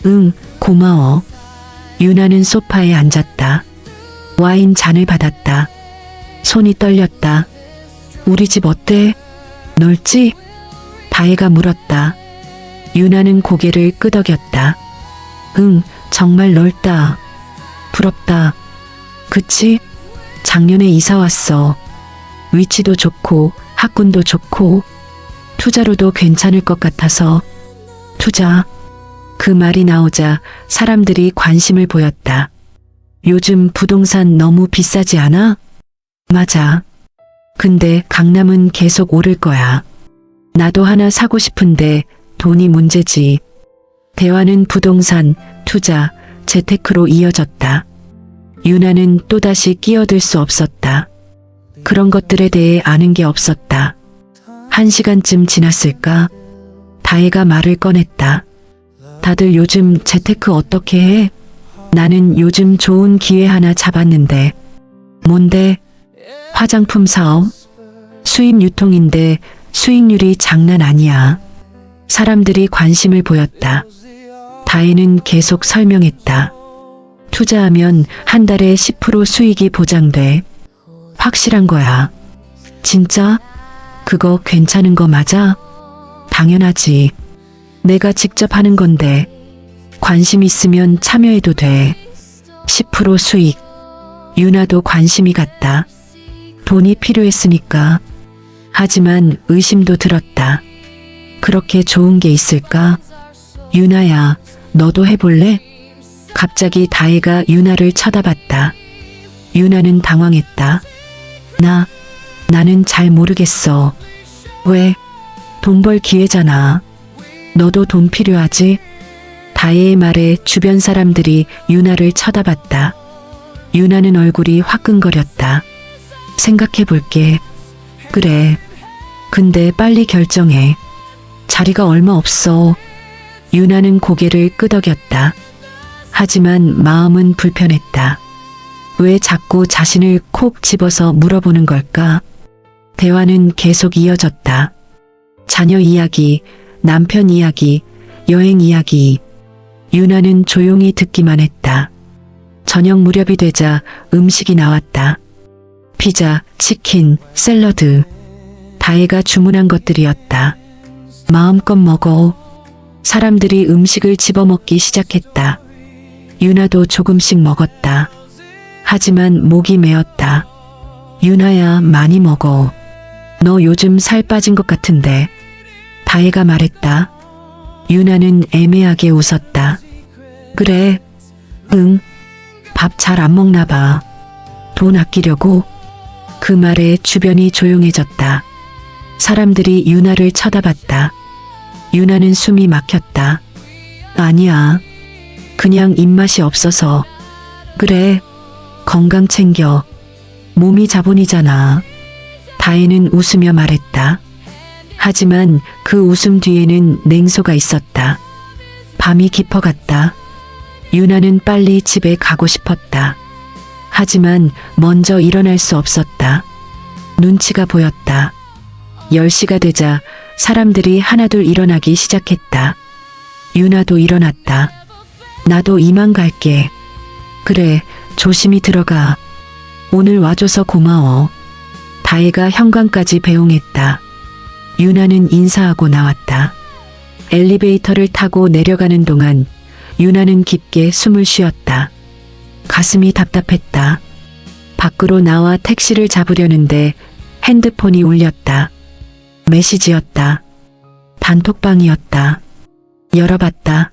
응, 고마워. 유나는 소파에 앉았다. 와인 잔을 받았다. 손이 떨렸다. 우리 집 어때? 넓지? 다혜가 물었다. 유나는 고개를 끄덕였다. 응, 정말 넓다. 부럽다. 그치? 작년에 이사 왔어. 위치도 좋고 학군도 좋고 투자로도 괜찮을 것 같아서. 투자. 그 말이 나오자 사람들이 관심을 보였다. 요즘 부동산 너무 비싸지 않아? 맞아. 근데 강남은 계속 오를 거야. 나도 하나 사고 싶은데 돈이 문제지. 대화는 부동산, 투자, 재테크로 이어졌다. 유나는 또다시 끼어들 수 없었다. 그런 것들에 대해 아는 게 없었다. 1시간쯤 지났을까? 다혜가 말을 꺼냈다. 다들 요즘 재테크 어떻게 해? 나는 요즘 좋은 기회 하나 잡았는데. 뭔데? 화장품 사업? 수입 유통인데 수익률이 장난 아니야. 사람들이 관심을 보였다. 다혜는 계속 설명했다. 투자하면 한 달에 10% 수익이 보장돼. 확실한 거야. 진짜? 그거 괜찮은 거 맞아? 당연하지. 내가 직접 하는 건데. 관심 있으면 참여해도 돼. 10% 수익. 유나도 관심이 갔다. 돈이 필요했으니까. 하지만 의심도 들었다. 그렇게 좋은 게 있을까? 유나야, 너도 해볼래? 갑자기 다혜가 유나를 쳐다봤다. 유나는 당황했다. 나는 잘 모르겠어. 왜? 돈 벌 기회잖아. 너도 돈 필요하지? 다혜의 말에 주변 사람들이 유나를 쳐다봤다. 유나는 얼굴이 화끈거렸다. 생각해 볼게. 그래. 근데 빨리 결정해. 자리가 얼마 없어. 유나는 고개를 끄덕였다. 하지만 마음은 불편했다. 왜 자꾸 자신을 콕 집어서 물어보는 걸까? 대화는 계속 이어졌다. 자녀 이야기, 남편 이야기, 여행 이야기. 유나는 조용히 듣기만 했다. 저녁 무렵이 되자 음식이 나왔다. 피자, 치킨, 샐러드. 다혜가 주문한 것들이었다. 마음껏 먹어. 사람들이 음식을 집어먹기 시작했다. 유나도 조금씩 먹었다. 하지만 목이 메었다. 유나야, 많이 먹어. 너 요즘 살 빠진 것 같은데. 다혜가 말했다. 유나는 애매하게 웃었다. 그래. 응. 밥 잘 안 먹나 봐. 돈 아끼려고? 그 말에 주변이 조용해졌다. 사람들이 유나를 쳐다봤다. 유나는 숨이 막혔다. 아니야. 그냥 입맛이 없어서. 그래. 건강 챙겨. 몸이 자본이잖아. 다혜는 웃으며 말했다. 하지만 그 웃음 뒤에는 냉소가 있었다. 밤이 깊어갔다. 유나는 빨리 집에 가고 싶었다. 하지만 먼저 일어날 수 없었다. 눈치가 보였다. 10시가 되자 사람들이 하나둘 일어나기 시작했다. 유나도 일어났다. 나도 이만 갈게. 그래, 조심히 들어가. 오늘 와줘서 고마워. 다혜가 현관까지 배웅했다. 유나는 인사하고 나왔다. 엘리베이터를 타고 내려가는 동안 유나는 깊게 숨을 쉬었다. 가슴이 답답했다. 밖으로 나와 택시를 잡으려는데 핸드폰이 울렸다. 메시지였다. 단톡방이었다. 열어봤다.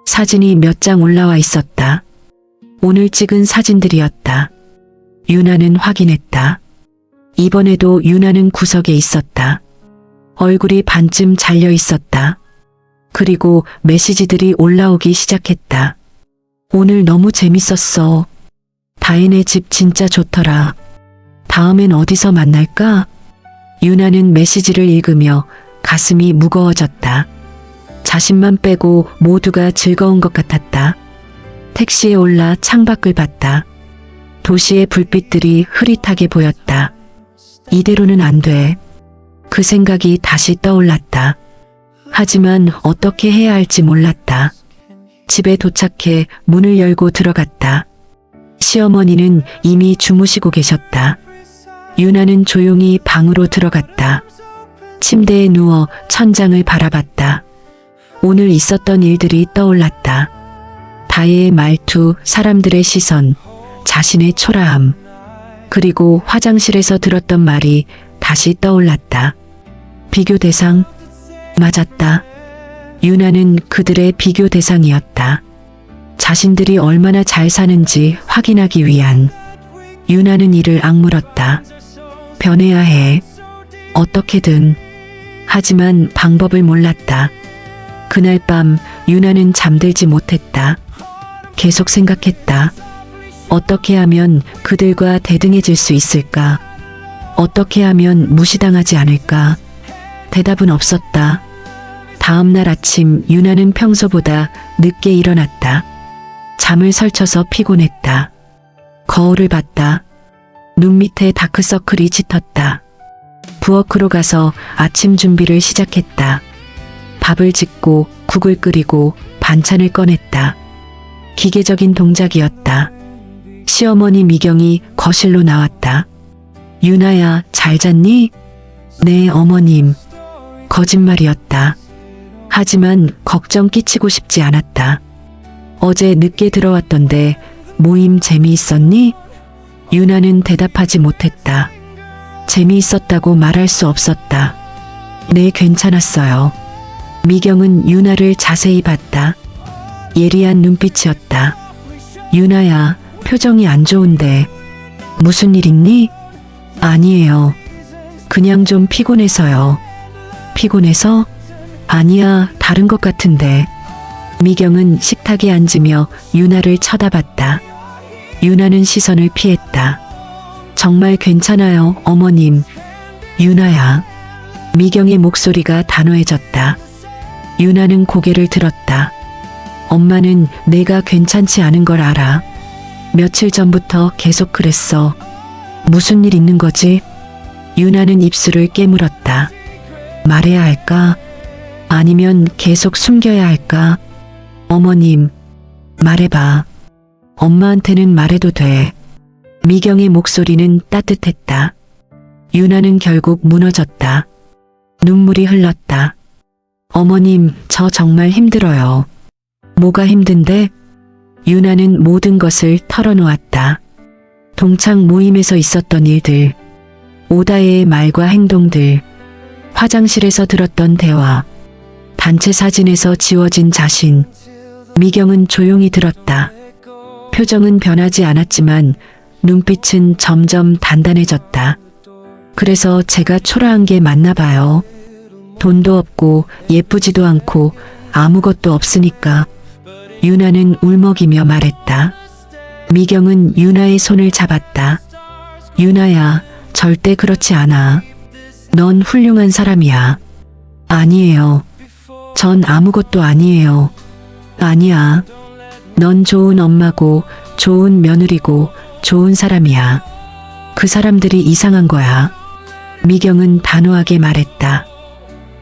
사진이 몇 장 올라와 있었다. 오늘 찍은 사진들이었다. 유나는 확인했다. 이번에도 유나는 구석에 있었다. 얼굴이 반쯤 잘려 있었다. 그리고 메시지들이 올라오기 시작했다. 오늘 너무 재밌었어. 다혜네 집 진짜 좋더라. 다음엔 어디서 만날까? 유나는 메시지를 읽으며 가슴이 무거워졌다. 자신만 빼고 모두가 즐거운 것 같았다. 택시에 올라 창밖을 봤다. 도시의 불빛들이 흐릿하게 보였다. 이대로는 안 돼. 그 생각이 다시 떠올랐다. 하지만 어떻게 해야 할지 몰랐다. 집에 도착해 문을 열고 들어갔다. 시어머니는 이미 주무시고 계셨다. 유나는 조용히 방으로 들어갔다. 침대에 누워 천장을 바라봤다. 오늘 있었던 일들이 떠올랐다. 다혜의 말투, 사람들의 시선, 자신의 초라함. 그리고 화장실에서 들었던 말이 다시 떠올랐다. 비교 대상? 맞았다. 유나는 그들의 비교 대상이었다. 자신들이 얼마나 잘 사는지 확인하기 위한. 유나는 이를 악물었다. 변해야 해. 어떻게든. 하지만 방법을 몰랐다. 그날 밤 유나는 잠들지 못했다. 계속 생각했다. 어떻게 하면 그들과 대등해질 수 있을까? 어떻게 하면 무시당하지 않을까? 대답은 없었다. 다음 날 아침 유나는 평소보다 늦게 일어났다. 잠을 설쳐서 피곤했다. 거울을 봤다. 눈 밑에 다크서클이 짙었다. 부엌으로 가서 아침 준비를 시작했다. 밥을 짓고 국을 끓이고 반찬을 꺼냈다. 기계적인 동작이었다. 시어머니 미경이 거실로 나왔다. 유나야, 잘 잤니? 네, 어머님. 거짓말이었다. 하지만 걱정 끼치고 싶지 않았다. 어제 늦게 들어왔던데 모임 재미있었니? 유나는 대답하지 못했다. 재미있었다고 말할 수 없었다. 네, 괜찮았어요. 미경은 유나를 자세히 봤다. 예리한 눈빛이었다. 유나야, 표정이 안 좋은데. 무슨 일 있니? 아니에요. 그냥 좀 피곤해서요. 피곤해서? 아니야, 다른 것 같은데. 미경은 식탁에 앉으며 유나를 쳐다봤다. 유나는 시선을 피했다. 정말 괜찮아요, 어머님. 유나야. 미경의 목소리가 단호해졌다. 유나는 고개를 들었다. 엄마는 내가 괜찮지 않은 걸 알아. 며칠 전부터 계속 그랬어. 무슨 일 있는 거지? 유나는 입술을 깨물었다. 말해야 할까? 아니면 계속 숨겨야 할까? 어머님, 말해봐. 엄마한테는 말해도 돼. 미경의 목소리는 따뜻했다. 유나는 결국 무너졌다. 눈물이 흘렀다. 어머님, 저 정말 힘들어요. 뭐가 힘든데? 유나는 모든 것을 털어놓았다. 동창 모임에서 있었던 일들, 오다혜의 말과 행동들, 화장실에서 들었던 대화, 단체 사진에서 지워진 자신. 미경은 조용히 들었다. 표정은 변하지 않았지만 눈빛은 점점 단단해졌다. 그래서 제가 초라한 게 맞나 봐요. 돈도 없고 예쁘지도 않고 아무것도 없으니까. 유나는 울먹이며 말했다. 미경은 유나의 손을 잡았다. 유나야, 절대 그렇지 않아. 넌 훌륭한 사람이야. 아니에요. 전 아무것도 아니에요. 아니야. 넌 좋은 엄마고, 좋은 며느리고, 좋은 사람이야. 그 사람들이 이상한 거야. 미경은 단호하게 말했다.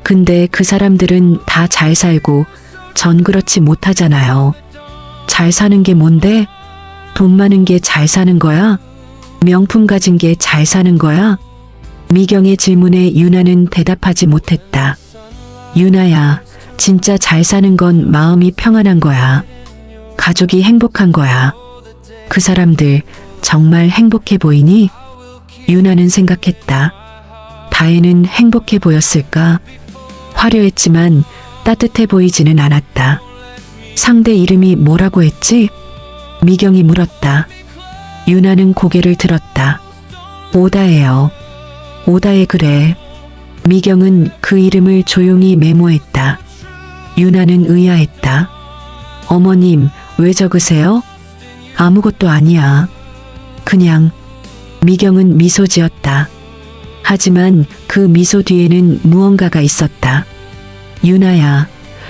근데 그 사람들은 다 잘 살고, 전 그렇지 못하잖아요. 잘 사는 게 뭔데? 돈 많은 게 잘 사는 거야? 명품 가진 게 잘 사는 거야? 미경의 질문에 유나는 대답하지 못했다. 유나야, 진짜 잘 사는 건 마음이 평안한 거야. 가족이 행복한 거야. 그 사람들 정말 행복해 보이니? 유나는 생각했다. 다혜는 행복해 보였을까? 화려했지만 따뜻해 보이지는 않았다. 상대 이름이 뭐라고 했지? 미경이 물었다. 유나는 고개를 들었다. 오다혜요. 오다혜 그래. 미경은 그 이름을 조용히 메모했다. 유나는 의아했다. 어머님, 왜 적으세요? 아무것도 아니야. 그냥. 미경은 미소 지었다. 하지만 그 미소 뒤에는 무언가가 있었다. 유나야,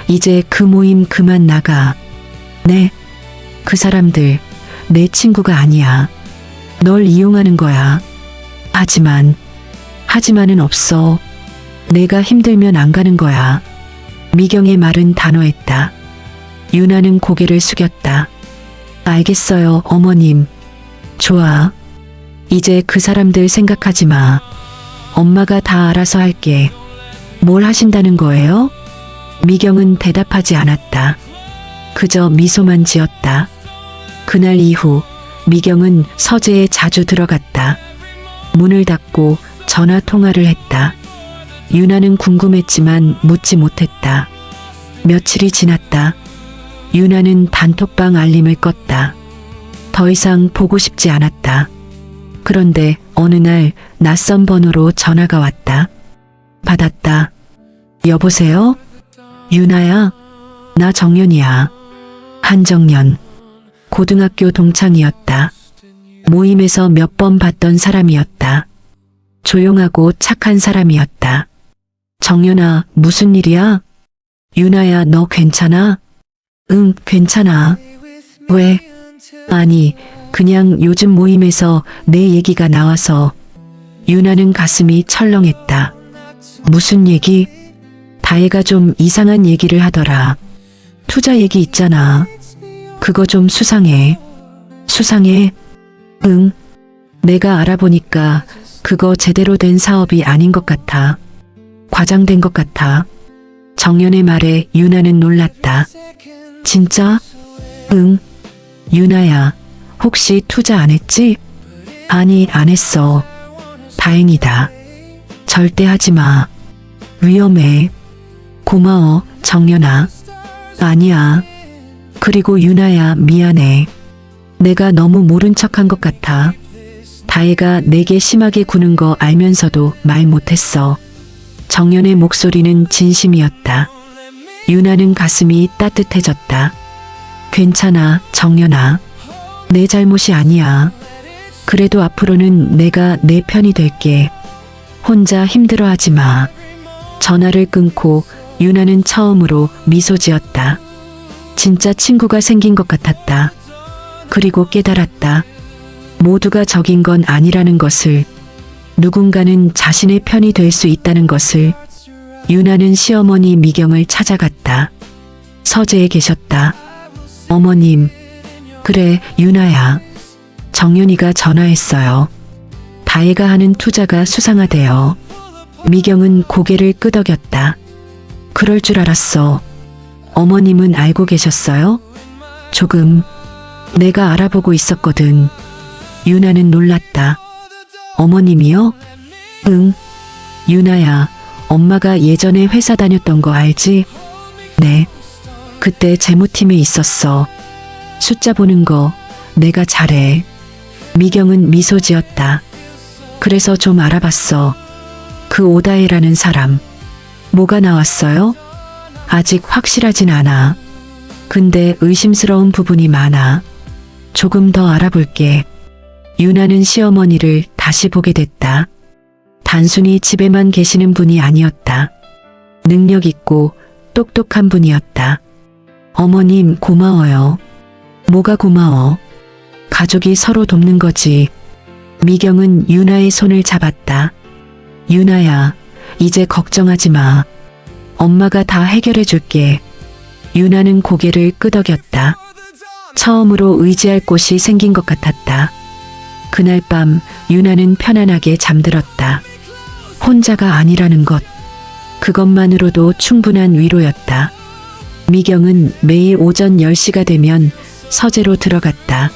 이제 그 모임 그만 나가. 네, 그 사람들 내 친구가 아니야. 널 이용하는 거야. 하지만은 없어. 내가 힘들면 안 가는 거야. 미경의 말은 단호했다. 유나는 고개를 숙였다. 알겠어요, 어머님. 좋아. 이제 그 사람들 생각하지 마. 엄마가 다 알아서 할게. 뭘 하신다는 거예요? 미경은 대답하지 않았다. 그저 미소만 지었다. 그날 이후 미경은 서재에 자주 들어갔다. 문을 닫고 전화 통화를 했다. 유나는 궁금했지만 묻지 못했다. 며칠이 지났다. 유나는 단톡방 알림을 껐다. 더 이상 보고 싶지 않았다. 그런데 어느 날 낯선 번호로 전화가 왔다. 받았다. 여보세요? 유나야? 나 정연이야. 한정연. 고등학교 동창이었다. 모임에서 몇 번 봤던 사람이었다. 조용하고 착한 사람이었다. 정연아, 무슨 일이야? 유나야, 너 괜찮아? 응, 괜찮아. 왜? 아니, 그냥 요즘 모임에서 내 얘기가 나와서. 유나는 가슴이 철렁했다. 무슨 얘기? 다혜가 좀 이상한 얘기를 하더라. 투자 얘기 있잖아. 그거 좀 수상해. 수상해? 응. 내가 알아보니까 그거 제대로 된 사업이 아닌 것 같아. 과장된 것 같아. 정연의 말에 유나는 놀랐다. 진짜? 응. 유나야, 혹시 투자 안 했지? 아니, 안 했어. 다행이다. 절대 하지 마. 위험해. 고마워, 정연아. 아니야. 그리고 유나야, 미안해. 내가 너무 모른 척한 것 같아. 다혜가 내게 심하게 구는 거 알면서도 말 못했어. 정연의 목소리는 진심이었다. 유나는 가슴이 따뜻해졌다. 괜찮아, 정연아. 내 잘못이 아니야. 그래도 앞으로는 내가 내 편이 될게. 혼자 힘들어하지 마. 전화를 끊고 유나는 처음으로 미소 지었다. 진짜 친구가 생긴 것 같았다. 그리고 깨달았다. 모두가 적인 건 아니라는 것을. 누군가는 자신의 편이 될 수 있다는 것을. 유나는 시어머니 미경을 찾아갔다. 서재에 계셨다. 어머님. 그래, 유나야. 정연이가 전화했어요. 다혜가 하는 투자가 수상하대요. 미경은 고개를 끄덕였다. 그럴 줄 알았어. 어머님은 알고 계셨어요? 조금. 내가 알아보고 있었거든. 유나는 놀랐다. 어머님이요? 응. 유나야, 엄마가 예전에 회사 다녔던 거 알지? 네. 그때 재무팀에 있었어. 숫자 보는 거 내가 잘해. 미경은 미소 지었다. 그래서 좀 알아봤어. 그 오다혜라는 사람. 뭐가 나왔어요? 아직 확실하진 않아. 근데 의심스러운 부분이 많아. 조금 더 알아볼게. 유나는 시어머니를 다시 보게 됐다. 단순히 집에만 계시는 분이 아니었다. 능력 있고 똑똑한 분이었다. 어머님, 고마워요. 뭐가 고마워? 가족이 서로 돕는 거지. 미경은 유나의 손을 잡았다. 유나야, 이제 걱정하지 마. 엄마가 다 해결해 줄게. 유나는 고개를 끄덕였다. 처음으로 의지할 곳이 생긴 것 같았다. 그날 밤 유나는 편안하게 잠들었다. 혼자가 아니라는 것. 그것만으로도 충분한 위로였다. 미경은 매일 오전 10시가 되면 서재로 들어갔다.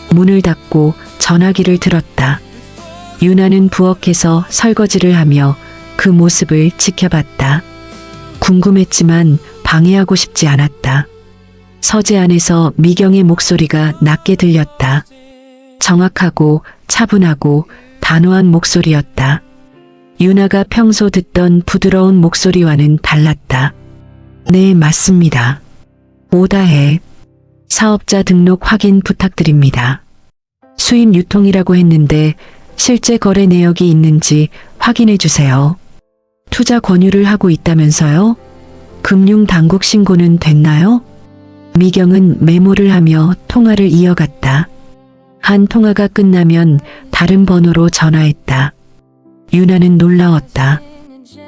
문을 닫고 전화기를 들었다. 유나는 부엌에서 설거지를 하며 그 모습을 지켜봤다. 궁금했지만 방해하고 싶지 않았다. 서재 안에서 미경의 목소리가 낮게 들렸다. 정확하고 차분하고 단호한 목소리였다. 유나가 평소 듣던 부드러운 목소리와는 달랐다. 네, 맞습니다. 오다혜. 사업자 등록 확인 부탁드립니다. 수입 유통이라고 했는데 실제 거래 내역이 있는지 확인해 주세요. 투자 권유를 하고 있다면서요? 금융당국 신고는 됐나요? 미경은 메모를 하며 통화를 이어갔다. 한 통화가 끝나면 다른 번호로 전화했다. 유나는 놀라웠다.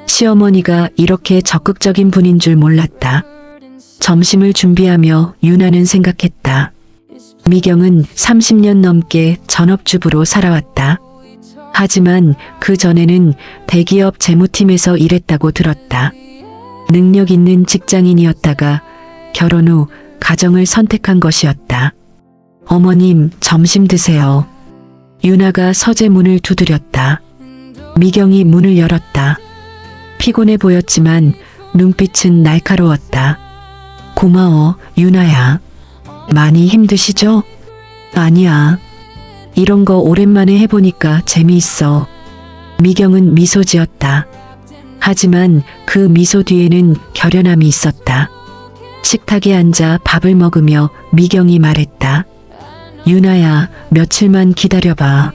시어머니가 이렇게 적극적인 분인 줄 몰랐다. 점심을 준비하며 유나는 생각했다. 미경은 30년 넘게 전업주부로 살아왔다. 하지만 그 전에는 대기업 재무팀에서 일했다고 들었다. 능력 있는 직장인이었다가 결혼 후 가정을 선택한 것이었다. 어머님, 점심 드세요. 유나가 서재 문을 두드렸다. 미경이 문을 열었다. 피곤해 보였지만 눈빛은 날카로웠다. 고마워, 유나야. 많이 힘드시죠? 아니야. 이런 거 오랜만에 해보니까 재미있어. 미경은 미소 지었다. 하지만 그 미소 뒤에는 결연함이 있었다. 식탁에 앉아 밥을 먹으며 미경이 말했다. 유나야, 며칠만 기다려봐.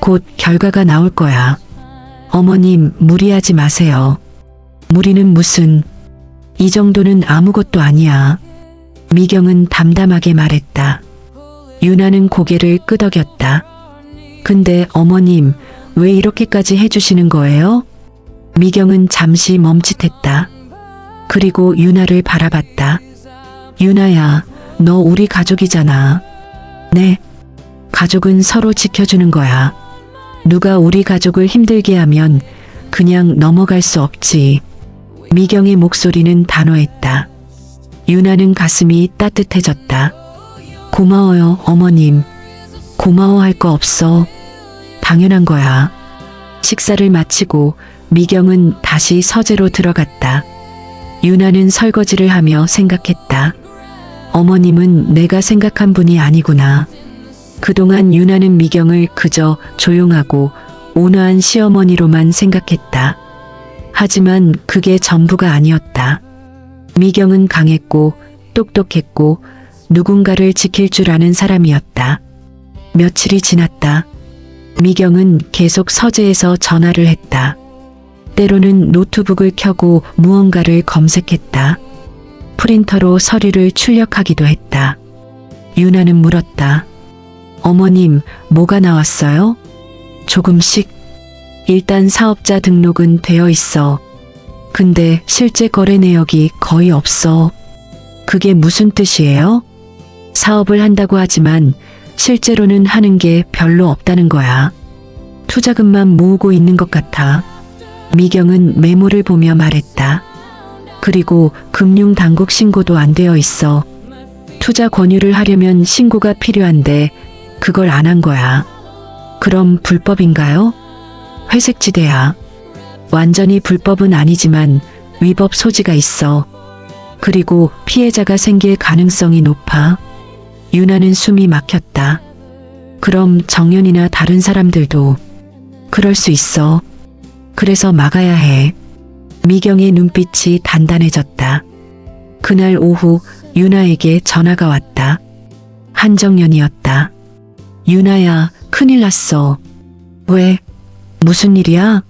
곧 결과가 나올 거야. 어머님, 무리하지 마세요. 무리는 무슨. 이 정도는 아무것도 아니야. 미경은 담담하게 말했다. 유나는 고개를 끄덕였다. 근데 어머님, 왜 이렇게까지 해주시는 거예요? 미경은 잠시 멈칫했다. 그리고 유나를 바라봤다. 유나야, 너 우리 가족이잖아. 네. 가족은 서로 지켜주는 거야. 누가 우리 가족을 힘들게 하면 그냥 넘어갈 수 없지. 미경의 목소리는 단호했다. 유나는 가슴이 따뜻해졌다. 고마워요, 어머님. 고마워할 거 없어. 당연한 거야. 식사를 마치고 미경은 다시 서재로 들어갔다. 유나는 설거지를 하며 생각했다. 어머님은 내가 생각한 분이 아니구나. 그동안 유나는 미경을 그저 조용하고 온화한 시어머니로만 생각했다. 하지만 그게 전부가 아니었다. 미경은 강했고 똑똑했고 누군가를 지킬 줄 아는 사람이었다. 며칠이 지났다. 미경은 계속 서재에서 전화를 했다. 때로는 노트북을 켜고 무언가를 검색했다. 프린터로 서류를 출력하기도 했다. 유나는 물었다. 어머님, 뭐가 나왔어요? 조금씩. 일단 사업자 등록은 되어 있어. 근데 실제 거래 내역이 거의 없어. 그게 무슨 뜻이에요? 사업을 한다고 하지만 실제로는 하는 게 별로 없다는 거야. 투자금만 모으고 있는 것 같아. 미경은 메모를 보며 말했다. 그리고 금융당국 신고도 안 되어 있어. 투자 권유를 하려면 신고가 필요한데 그걸 안 한 거야. 그럼 불법인가요? 회색지대야. 완전히 불법은 아니지만 위법 소지가 있어. 그리고 피해자가 생길 가능성이 높아. 유나는 숨이 막혔다. 그럼 정연이나 다른 사람들도 그럴 수 있어. 그래서 막아야 해. 미경의 눈빛이 단단해졌다. 그날 오후 유나에게 전화가 왔다. 한정연이었다. 유나야, 큰일 났어. 왜? 무슨 일이야?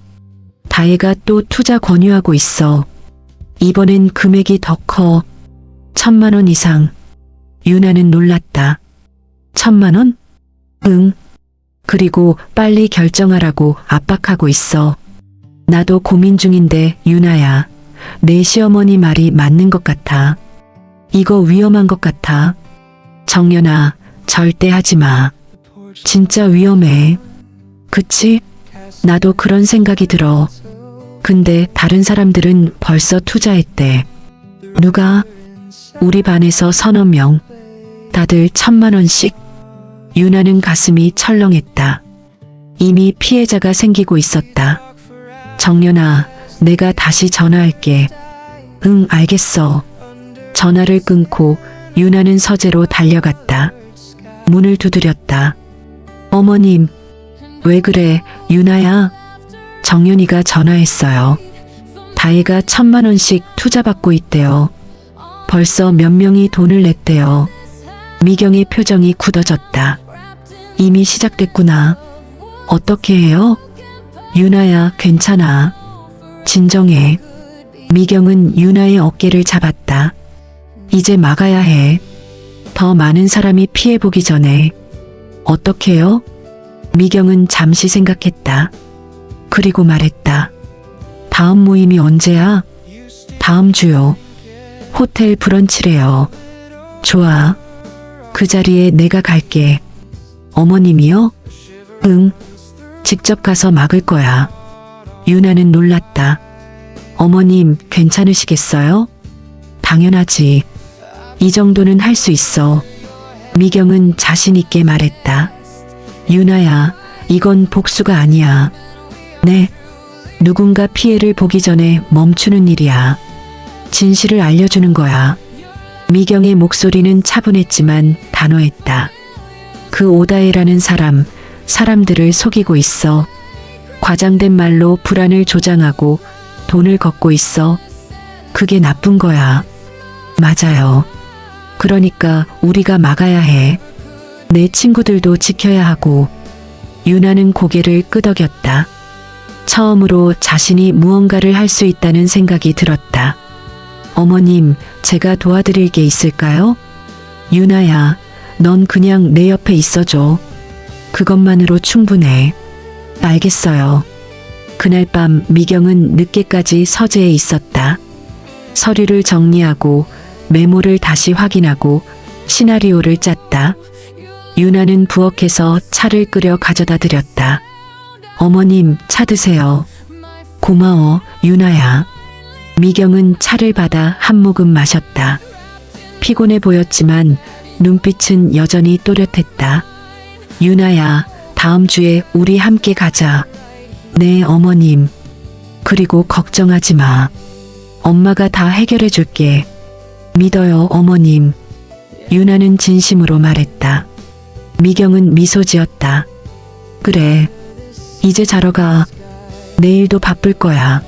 다혜가 또 투자 권유하고 있어. 이번엔 금액이 더 커. 1,000만 원 이상. 유나는 놀랐다. 1,000만 원? 응. 그리고 빨리 결정하라고 압박하고 있어. 나도 고민 중인데 유나야, 내 시어머니 말이 맞는 것 같아. 이거 위험한 것 같아. 정연아, 절대 하지 마. 진짜 위험해. 그치? 나도 그런 생각이 들어. 근데 다른 사람들은 벌써 투자했대. 누가? 우리 반에서 서너 명. 다들 1,000만 원씩. 유나는 가슴이 철렁했다. 이미 피해자가 생기고 있었다. 정연아, 내가 다시 전화할게. 응, 알겠어. 전화를 끊고 유나는 서재로 달려갔다. 문을 두드렸다. 어머님, 왜 그래, 유나야? 정연이가 전화했어요. 다혜가 1,000만 원씩 투자받고 있대요. 벌써 몇 명이 돈을 냈대요. 미경의 표정이 굳어졌다. 이미 시작됐구나. 어떻게 해요? 유나야, 괜찮아. 진정해. 미경은 유나의 어깨를 잡았다. 이제 막아야 해. 더 많은 사람이 피해보기 전에. 어떻게요? 미경은 잠시 생각했다. 그리고 말했다. 다음 모임이 언제야? 다음 주요. 호텔 브런치래요. 좋아. 그 자리에 내가 갈게. 어머님이요? 응. 직접 가서 막을 거야. 유나는 놀랐다. 어머님, 괜찮으시겠어요? 당연하지. 이 정도는 할 수 있어. 미경은 자신 있게 말했다. 유나야, 이건 복수가 아니야. 네. 누군가 피해를 보기 전에 멈추는 일이야. 진실을 알려주는 거야. 미경의 목소리는 차분했지만 단호했다. 그 오다혜라는 사람들을 속이고 있어. 과장된 말로 불안을 조장하고 돈을 걷고 있어. 그게 나쁜 거야. 맞아요. 그러니까 우리가 막아야 해. 내 친구들도 지켜야 하고. 유나는 고개를 끄덕였다. 처음으로 자신이 무언가를 할 수 있다는 생각이 들었다. 어머님, 제가 도와드릴 게 있을까요? 유나야, 넌 그냥 내 옆에 있어줘. 그것만으로 충분해. 알겠어요. 그날 밤 미경은 늦게까지 서재에 있었다. 서류를 정리하고 메모를 다시 확인하고 시나리오를 짰다. 유나는 부엌에서 차를 끓여 가져다 드렸다. 어머님, 차 드세요. 고마워, 유나야. 미경은 차를 받아 한 모금 마셨다. 피곤해 보였지만 눈빛은 여전히 또렷했다. 유나야, 다음 주에 우리 함께 가자. 네, 어머님. 그리고 걱정하지 마. 엄마가 다 해결해 줄게. 믿어요, 어머님. 유나는 진심으로 말했다. 미경은 미소 지었다. 그래. 이제 자러 가. 내일도 바쁠 거야.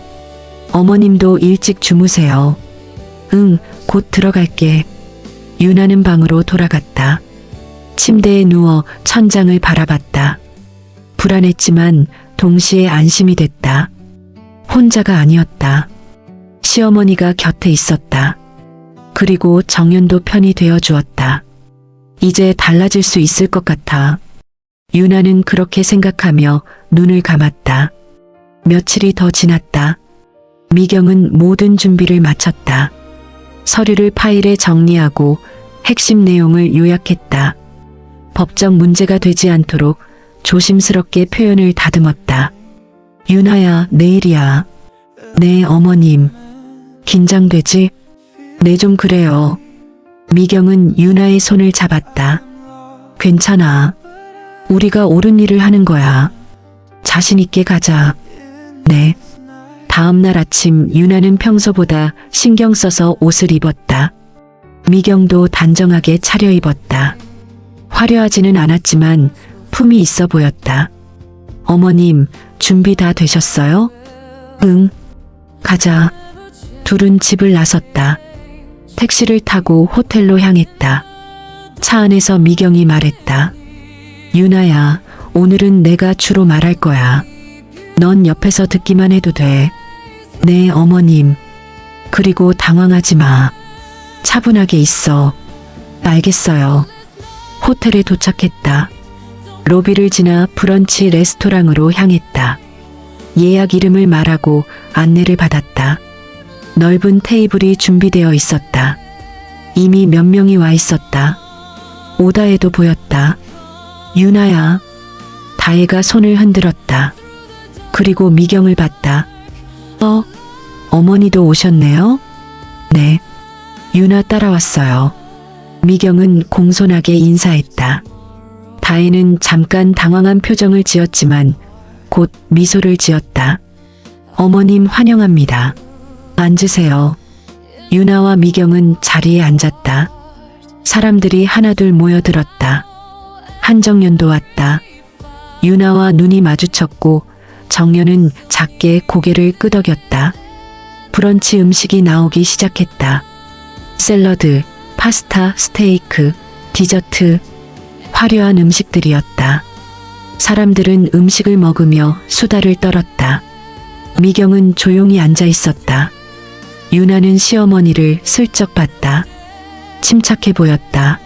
어머님도 일찍 주무세요. 응, 곧 들어갈게. 유나는 방으로 돌아갔다. 침대에 누워 천장을 바라봤다. 불안했지만 동시에 안심이 됐다. 혼자가 아니었다. 시어머니가 곁에 있었다. 그리고 정연도 편이 되어 주었다. 이제 달라질 수 있을 것 같아. 유나는 그렇게 생각하며 눈을 감았다. 며칠이 더 지났다. 미경은 모든 준비를 마쳤다. 서류를 파일에 정리하고 핵심 내용을 요약했다. 법적 문제가 되지 않도록 조심스럽게 표현을 다듬었다. 유나야, 내일이야. 네, 어머님. 긴장되지? 네, 좀 그래요. 미경은 유나의 손을 잡았다. 괜찮아. 우리가 옳은 일을 하는 거야. 자신 있게 가자. 네. 다음 날 아침 유나는 평소보다 신경 써서 옷을 입었다. 미경도 단정하게 차려입었다. 화려하지는 않았지만 품이 있어 보였다. 어머님, 준비 다 되셨어요? 응. 가자. 둘은 집을 나섰다. 택시를 타고 호텔로 향했다. 차 안에서 미경이 말했다. 유나야, 오늘은 내가 주로 말할 거야. 넌 옆에서 듣기만 해도 돼. 네, 어머님. 그리고 당황하지 마. 차분하게 있어. 알겠어요. 호텔에 도착했다. 로비를 지나 브런치 레스토랑으로 향했다. 예약 이름을 말하고 안내를 받았다. 넓은 테이블이 준비되어 있었다. 이미 몇 명이 와 있었다. 오다혜도 보였다. 유나야. 다혜가 손을 흔들었다. 그리고 미경을 봤다. 어머니도 오셨네요? 네. 유나 따라왔어요. 미경은 공손하게 인사했다. 다혜는 잠깐 당황한 표정을 지었지만 곧 미소를 지었다. 어머님 환영합니다. 앉으세요. 유나와 미경은 자리에 앉았다. 사람들이 하나둘 모여들었다. 한정연도 왔다. 유나와 눈이 마주쳤고 정연은 작게 고개를 끄덕였다. 브런치 음식이 나오기 시작했다. 샐러드, 파스타, 스테이크, 디저트, 화려한 음식들이었다. 사람들은 음식을 먹으며 수다를 떨었다. 미경은 조용히 앉아 있었다. 유나는 시어머니를 슬쩍 봤다. 침착해 보였다.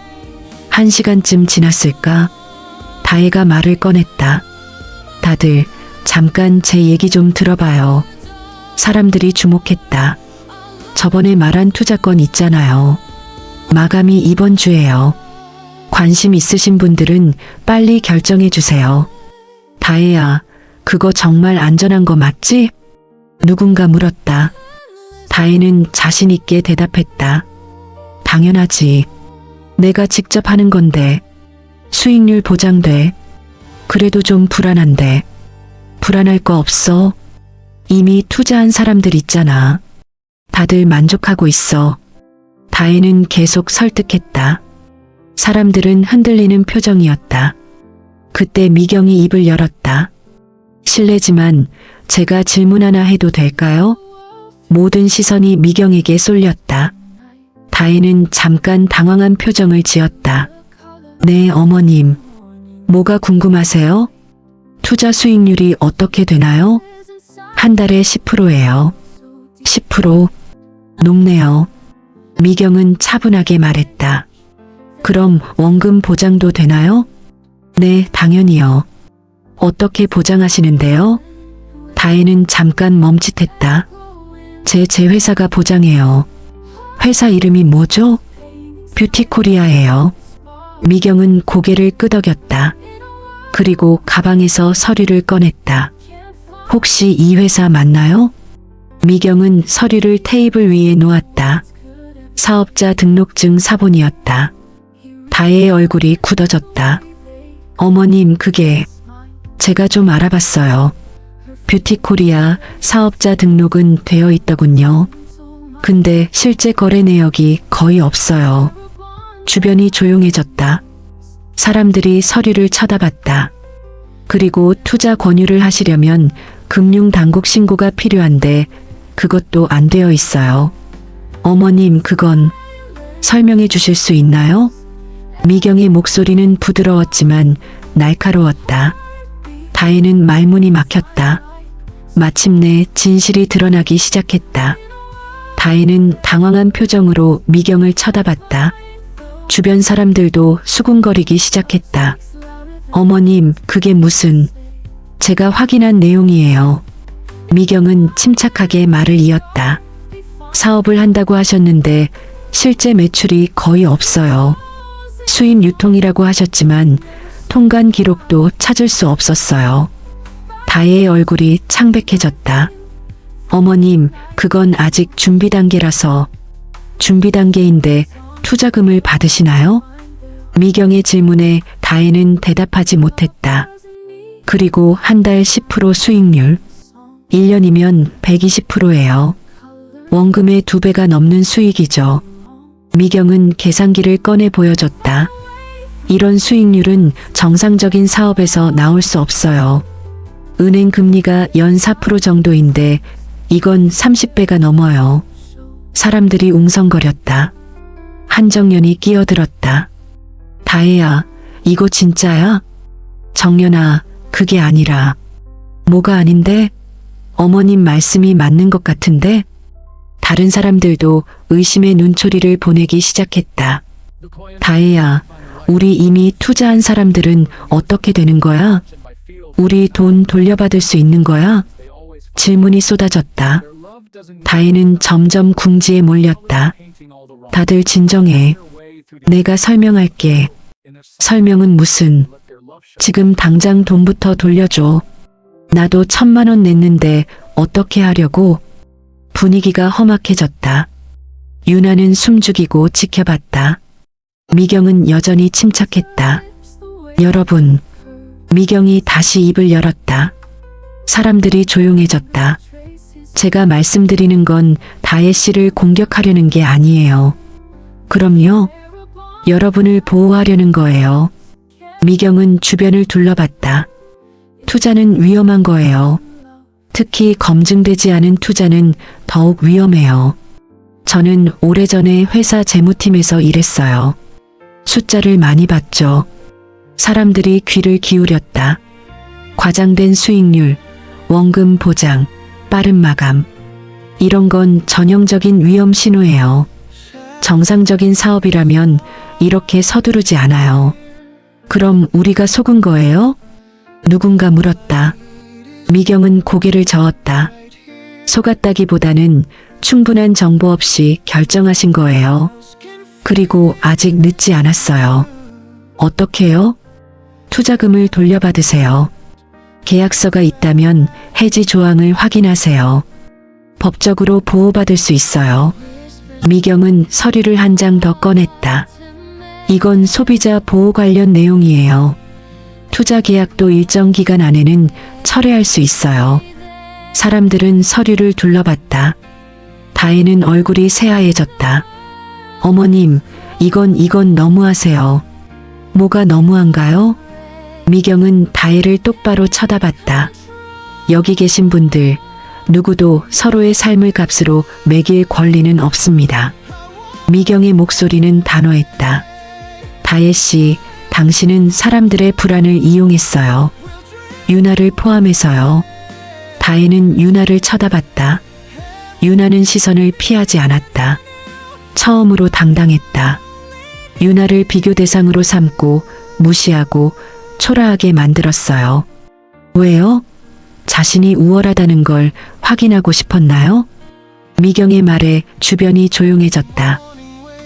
1시간쯤 지났을까? 다혜가 말을 꺼냈다. 다들 잠깐 제 얘기 좀 들어봐요. 사람들이 주목했다. 저번에 말한 투자건 있잖아요. 마감이 이번 주예요. 관심 있으신 분들은 빨리 결정해 주세요. 다혜야, 그거 정말 안전한 거 맞지? 누군가 물었다. 다혜는 자신 있게 대답했다. 당연하지. 내가 직접 하는 건데. 수익률 보장돼. 그래도 좀 불안한데. 불안할 거 없어. 이미 투자한 사람들 있잖아. 다들 만족하고 있어. 다혜는 계속 설득했다. 사람들은 흔들리는 표정이었다. 그때 미경이 입을 열었다. 실례지만 제가 질문 하나 해도 될까요? 모든 시선이 미경에게 쏠렸다. 다혜는 잠깐 당황한 표정을 지었다. 네, 어머님. 뭐가 궁금하세요? 투자 수익률이 어떻게 되나요? 한 달에 10%예요. 10%? 높네요. 미경은 차분하게 말했다. 그럼 원금 보장도 되나요? 네, 당연히요. 어떻게 보장하시는데요? 다혜는 잠깐 멈칫했다. 제 회사가 보장해요. 회사 이름이 뭐죠? 뷰티코리아예요. 미경은 고개를 끄덕였다. 그리고 가방에서 서류를 꺼냈다. 혹시 이 회사 맞나요? 미경은 서류를 테이블 위에 놓았다. 사업자 등록증 사본이었다. 다혜의 얼굴이 굳어졌다. 어머님, 그게 제가 좀 알아봤어요. 뷰티코리아 사업자 등록은 되어 있더군요. 근데 실제 거래 내역이 거의 없어요. 주변이 조용해졌다. 사람들이 서류를 쳐다봤다. 그리고 투자 권유를 하시려면 금융당국 신고가 필요한데 그것도 안 되어 있어요. 어머님, 그건 설명해 주실 수 있나요? 미경의 목소리는 부드러웠지만 날카로웠다. 다혜는 말문이 막혔다. 마침내 진실이 드러나기 시작했다. 다혜는 당황한 표정으로 미경을 쳐다봤다. 주변 사람들도 수군거리기 시작했다. 어머님, 그게 무슨... 제가 확인한 내용이에요. 미경은 침착하게 말을 이었다. 사업을 한다고 하셨는데 실제 매출이 거의 없어요. 수입 유통이라고 하셨지만 통관 기록도 찾을 수 없었어요. 다혜의 얼굴이 창백해졌다. 어머님, 그건 아직 준비 단계라서... 준비 단계인데 투자금을 받으시나요? 미경의 질문에 다혜는 대답하지 못했다. 그리고 한 달 10% 수익률, 1년이면 120%예요. 원금의 2배가 넘는 수익이죠. 미경은 계산기를 꺼내 보여줬다. 이런 수익률은 정상적인 사업에서 나올 수 없어요. 은행 금리가 연 4% 정도인데 이건 30배가 넘어요. 사람들이 웅성거렸다. 한정연이 끼어들었다. 다혜야, 이거 진짜야? 정연아, 그게 아니라... 뭐가 아닌데? 어머님 말씀이 맞는 것 같은데? 다른 사람들도 의심의 눈초리를 보내기 시작했다. 다혜야, 우리 이미 투자한 사람들은 어떻게 되는 거야? 우리 돈 돌려받을 수 있는 거야? 질문이 쏟아졌다. 다혜는 점점 궁지에 몰렸다. 다들 진정해. 내가 설명할게. 설명은 무슨... 지금 당장 돈부터 돌려줘. 나도 1,000만 원 냈는데 어떻게 하려고? 분위기가 험악해졌다. 유나는 숨죽이고 지켜봤다. 미경은 여전히 침착했다. 여러분, 미경이 다시 입을 열었다. 사람들이 조용해졌다. 제가 말씀드리는 건 다혜 씨를 공격하려는 게 아니에요. 그럼요, 여러분을 보호하려는 거예요. 미경은 주변을 둘러봤다. 투자는 위험한 거예요. 특히 검증되지 않은 투자는 더욱 위험해요. 저는 오래전에 회사 재무팀에서 일했어요. 숫자를 많이 봤죠. 사람들이 귀를 기울였다. 과장된 수익률, 원금 보장, 빠른 마감. 이런 건 전형적인 위험 신호예요. 정상적인 사업이라면 이렇게 서두르지 않아요. 그럼 우리가 속은 거예요? 누군가 물었다. 미경은 고개를 저었다. 속았다기보다는 충분한 정보 없이 결정하신 거예요. 그리고 아직 늦지 않았어요. 어떻게요? 투자금을 돌려받으세요. 계약서가 있다면 해지 조항을 확인하세요. 법적으로 보호받을 수 있어요. 미경은 서류를 한 장 더 꺼냈다. 이건 소비자 보호 관련 내용이에요. 투자 계약도 일정 기간 안에는 철회할 수 있어요. 사람들은 서류를 둘러봤다. 다혜는 얼굴이 새하얘졌다. 어머님, 이건 너무하세요. 뭐가 너무한가요? 미경은 다혜를 똑바로 쳐다봤다. 여기 계신 분들, 누구도 서로의 삶을 값으로 매길 권리는 없습니다. 미경의 목소리는 단호했다. 다혜 씨, 당신은 사람들의 불안을 이용했어요. 유나를 포함해서요. 다혜는 유나를 쳐다봤다. 유나는 시선을 피하지 않았다. 처음으로 당당했다. 유나를 비교 대상으로 삼고 무시하고 초라하게 만들었어요. 왜요? 자신이 우월하다는 걸 확인하고 싶었나요? 미경의 말에 주변이 조용해졌다.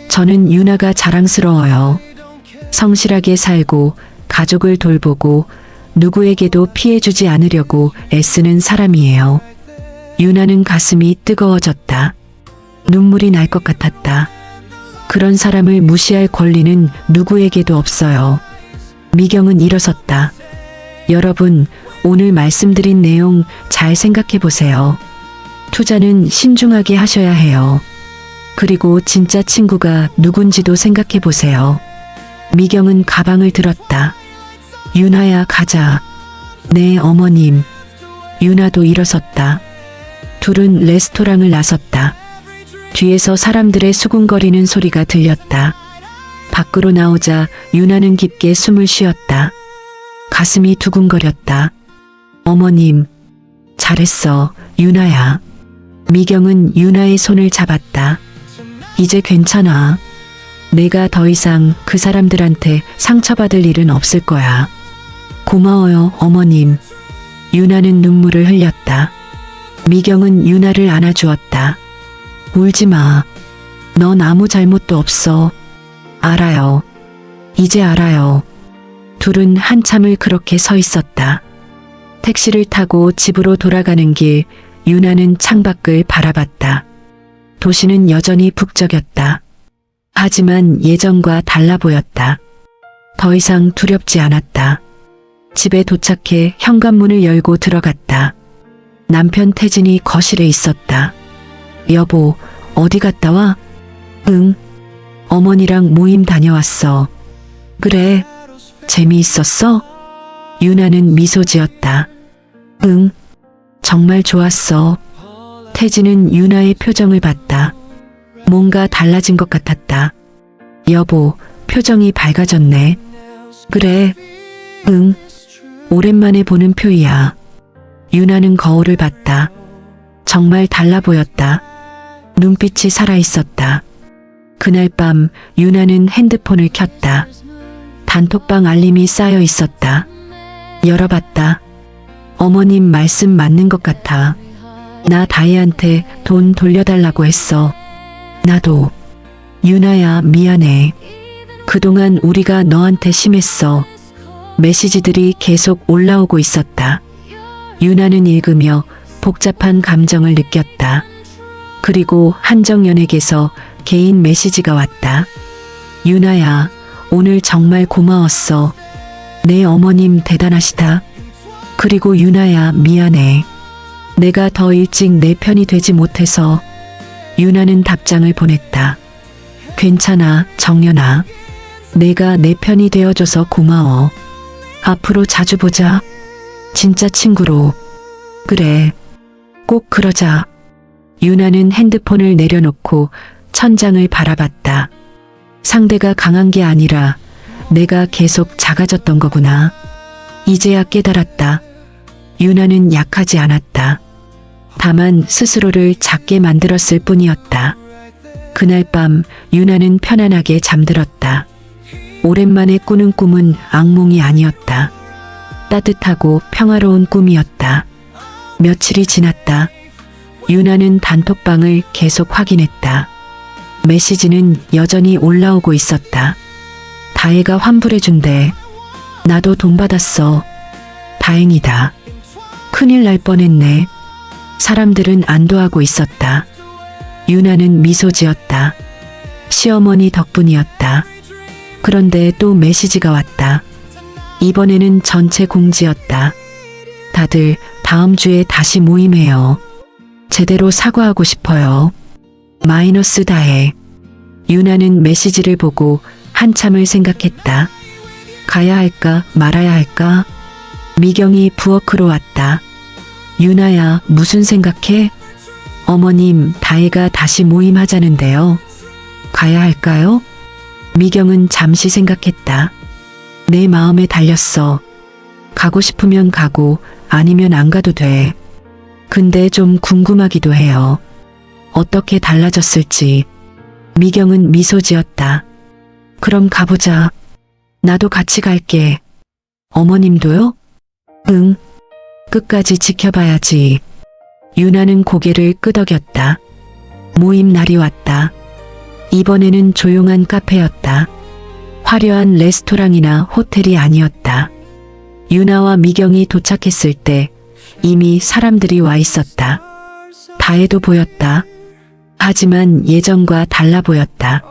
저는 유나가 자랑스러워요. 성실하게 살고 가족을 돌보고 누구에게도 피해주지 않으려고 애쓰는 사람이에요. 유나는 가슴이 뜨거워졌다. 눈물이 날 것 같았다. 그런 사람을 무시할 권리는 누구에게도 없어요. 미경은 일어섰다. 여러분, 오늘 말씀드린 내용 잘 생각해 보세요. 투자는 신중하게 하셔야 해요. 그리고 진짜 친구가 누군지도 생각해 보세요. 미경은 가방을 들었다. 유나야, 가자. 네, 어머님. 유나도 일어섰다. 둘은 레스토랑을 나섰다. 뒤에서 사람들의 수군거리는 소리가 들렸다. 밖으로 나오자 유나는 깊게 숨을 쉬었다. 가슴이 두근거렸다. 어머님, 잘했어, 유나야. 미경은 유나의 손을 잡았다. 이제 괜찮아. 내가 더 이상 그 사람들한테 상처받을 일은 없을 거야. 고마워요, 어머님. 유나는 눈물을 흘렸다. 미경은 유나를 안아주었다. 울지 마. 넌 아무 잘못도 없어. 알아요. 이제 알아요. 둘은 한참을 그렇게 서 있었다. 택시를 타고 집으로 돌아가는 길, 유나는 창밖을 바라봤다. 도시는 여전히 북적였다. 하지만 예전과 달라 보였다. 더 이상 두렵지 않았다. 집에 도착해 현관문을 열고 들어갔다. 남편 태진이 거실에 있었다. 여보, 어디 갔다 와? 응. 어머니랑 모임 다녀왔어. 그래. 재미있었어? 유나는 미소 지었다. 응. 정말 좋았어. 태진은 유나의 표정을 봤다. 뭔가 달라진 것 같았다. 여보, 표정이 밝아졌네. 그래. 응. 오랜만에 보는 표이야. 유나는 거울을 봤다. 정말 달라 보였다. 눈빛이 살아있었다. 그날 밤 유나는 핸드폰을 켰다. 단톡방 알림이 쌓여 있었다. 열어봤다. 어머님 말씀 맞는 것 같아. 나 다혜한테 돈 돌려달라고 했어. 나도. 유나야, 미안해. 그동안 우리가 너한테 심했어. 메시지들이 계속 올라오고 있었다. 유나는 읽으며 복잡한 감정을 느꼈다. 그리고 한정연에게서 개인 메시지가 왔다. 유나야, 오늘 정말 고마웠어. 내 어머님 대단하시다. 그리고 유나야, 미안해. 내가 더 일찍 내 편이 되지 못해서. 유나는 답장을 보냈다. 괜찮아, 정연아. 내가 내 편이 되어줘서 고마워. 앞으로 자주 보자. 진짜 친구로. 그래. 꼭 그러자. 유나는 핸드폰을 내려놓고 천장을 바라봤다. 상대가 강한 게 아니라 내가 계속 작아졌던 거구나. 이제야 깨달았다. 유나는 약하지 않았다. 다만 스스로를 작게 만들었을 뿐이었다. 그날 밤 유나는 편안하게 잠들었다. 오랜만에 꾸는 꿈은 악몽이 아니었다. 따뜻하고 평화로운 꿈이었다. 며칠이 지났다. 유나는 단톡방을 계속 확인했다. 메시지는 여전히 올라오고 있었다. 다혜가 환불해준대. 나도 돈 받았어. 다행이다. 큰일 날 뻔했네. 사람들은 안도하고 있었다. 유나는 미소 지었다. 시어머니 덕분이었다. 그런데 또 메시지가 왔다. 이번에는 전체 공지였다. 다들 다음 주에 다시 모임해요. 제대로 사과하고 싶어요. 마이너스 다혜. 유나는 메시지를 보고 한참을 생각했다. 가야 할까 말아야 할까? 미경이 부엌으로 왔다. 유나야, 무슨 생각해? 어머님, 다혜가 다시 모임하자는데요. 가야 할까요? 미경은 잠시 생각했다. 내 마음에 달렸어. 가고 싶으면 가고 아니면 안 가도 돼. 근데 좀 궁금하기도 해요. 어떻게 달라졌을지. 미경은 미소 지었다. 그럼 가보자. 나도 같이 갈게. 어머님도요? 응. 끝까지 지켜봐야지. 유나는 고개를 끄덕였다. 모임 날이 왔다. 이번에는 조용한 카페였다. 화려한 레스토랑이나 호텔이 아니었다. 유나와 미경이 도착했을 때 이미 사람들이 와 있었다. 다혜도 보였다. 하지만 예전과 달라 보였다.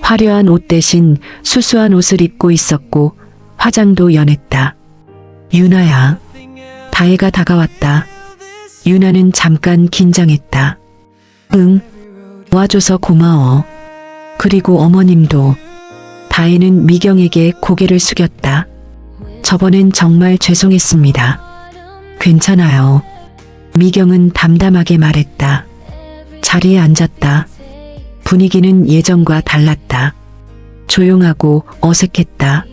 화려한 옷 대신 수수한 옷을 입고 있었고 화장도 연했다. 유나야. 다혜가 다가왔다. 유나는 잠깐 긴장했다. 응. 와줘서 고마워. 그리고 어머님도. 다혜는 미경에게 고개를 숙였다. 저번엔 정말 죄송했습니다. 괜찮아요. 미경은 담담하게 말했다. 자리에 앉았다. 분위기는 예전과 달랐다. 조용하고 어색했다.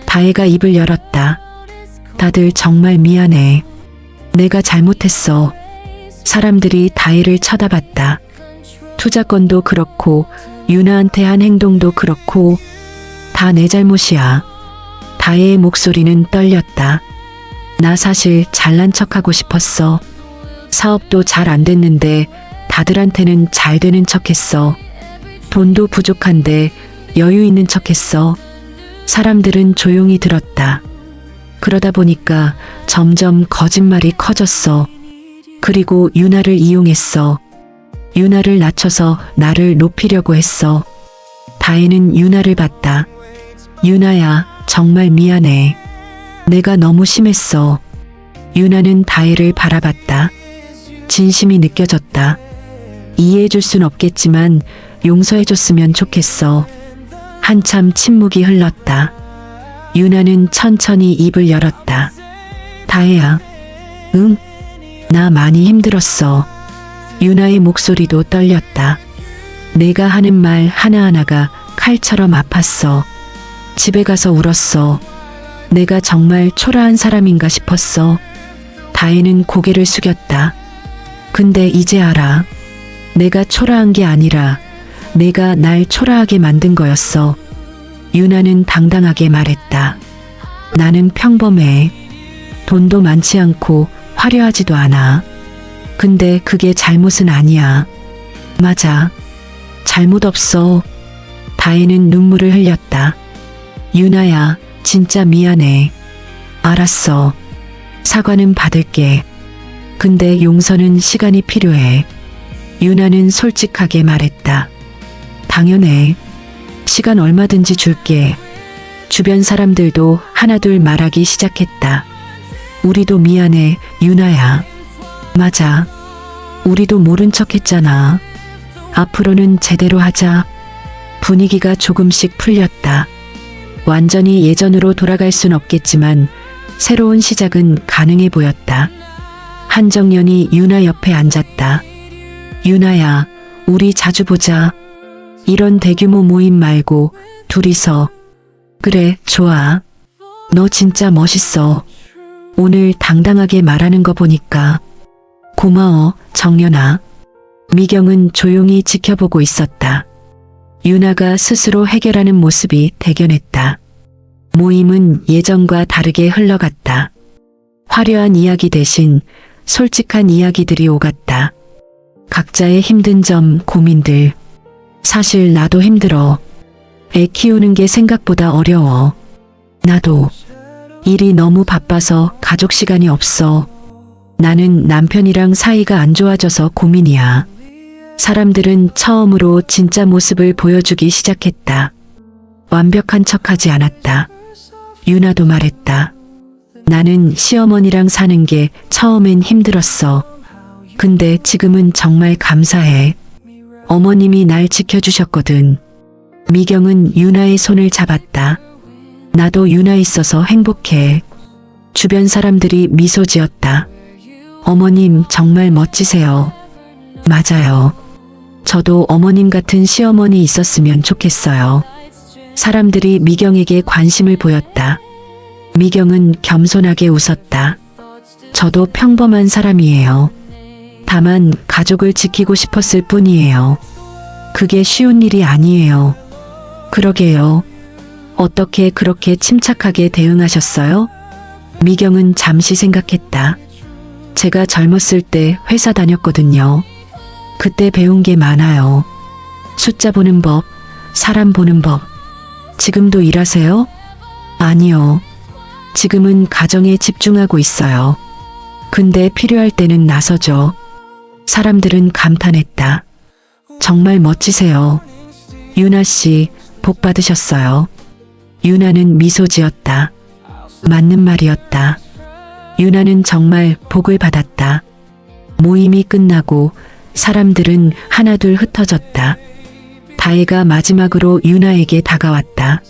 다혜가 입을 열었다. 다들 정말 미안해. 내가 잘못했어. 사람들이 다혜를 쳐다봤다. 투자건도 그렇고 유나한테 한 행동도 그렇고 다 내 잘못이야. 다혜의 목소리는 떨렸다. 나 사실 잘난 척하고 싶었어. 사업도 잘 안 됐는데 다들한테는 잘 되는 척했어. 돈도 부족한데 여유 있는 척했어. 사람들은 조용히 들었다. 그러다 보니까 점점 거짓말이 커졌어. 그리고 유나를 이용했어. 유나를 낮춰서 나를 높이려고 했어. 다혜는 유나를 봤다. 유나야, 정말 미안해. 내가 너무 심했어. 유나는 다혜를 바라봤다. 진심이 느껴졌다. 이해해줄 순 없겠지만 용서해줬으면 좋겠어. 한참 침묵이 흘렀다. 유나는 천천히 입을 열었다. 다혜야. 응? 나 많이 힘들었어. 유나의 목소리도 떨렸다. 내가 하는 말 하나하나가 칼처럼 아팠어. 집에 가서 울었어. 내가 정말 초라한 사람인가 싶었어. 다혜는 고개를 숙였다. 근데 이제 알아. 내가 초라한 게 아니라 내가 날 초라하게 만든 거였어. 유나는 당당하게 말했다. 나는 평범해. 돈도 많지 않고 화려하지도 않아. 근데 그게 잘못은 아니야. 맞아. 잘못 없어. 다혜는 눈물을 흘렸다. 유나야, 진짜 미안해. 알았어. 사과는 받을게. 근데 용서는 시간이 필요해. 유나는 솔직하게 말했다. 당연해. 시간 얼마든지 줄게. 주변 사람들도 하나둘 말하기 시작했다. 우리도 미안해, 유나야. 맞아. 우리도 모른 척 했잖아. 앞으로는 제대로 하자. 분위기가 조금씩 풀렸다. 완전히 예전으로 돌아갈 순 없겠지만 새로운 시작은 가능해 보였다. 한정연이 유나 옆에 앉았다. 유나야, 우리 자주 보자. 이런 대규모 모임 말고 둘이서. 그래, 좋아. 너 진짜 멋있어. 오늘 당당하게 말하는 거 보니까. 고마워, 정연아. 미경은 조용히 지켜보고 있었다. 유나가 스스로 해결하는 모습이 대견했다. 모임은 예전과 다르게 흘러갔다. 화려한 이야기 대신 솔직한 이야기들이 오갔다. 각자의 힘든 점, 고민들. 사실 나도 힘들어. 애 키우는 게 생각보다 어려워. 나도. 일이 너무 바빠서 가족 시간이 없어. 나는 남편이랑 사이가 안 좋아져서 고민이야. 사람들은 처음으로 진짜 모습을 보여주기 시작했다. 완벽한 척하지 않았다. 유나도 말했다. 나는 시어머니랑 사는 게 처음엔 힘들었어. 근데 지금은 정말 감사해. 어머님이 날 지켜주셨거든. 미경은 유나의 손을 잡았다. 나도 유나 있어서 행복해. 주변 사람들이 미소 지었다. 어머님 정말 멋지세요. 맞아요. 저도 어머님 같은 시어머니 있었으면 좋겠어요. 사람들이 미경에게 관심을 보였다. 미경은 겸손하게 웃었다. 저도 평범한 사람이에요. 다만 가족을 지키고 싶었을 뿐이에요. 그게 쉬운 일이 아니에요. 그러게요. 어떻게 그렇게 침착하게 대응하셨어요? 미경은 잠시 생각했다. 제가 젊었을 때 회사 다녔거든요. 그때 배운 게 많아요. 숫자 보는 법, 사람 보는 법. 지금도 일하세요? 아니요. 지금은 가정에 집중하고 있어요. 근데 필요할 때는 나서죠. 사람들은 감탄했다. 정말 멋지세요. 유나 씨, 복 받으셨어요. 유나는 미소 지었다. 맞는 말이었다. 유나는 정말 복을 받았다. 모임이 끝나고 사람들은 하나둘 흩어졌다. 다혜가 마지막으로 유나에게 다가왔다.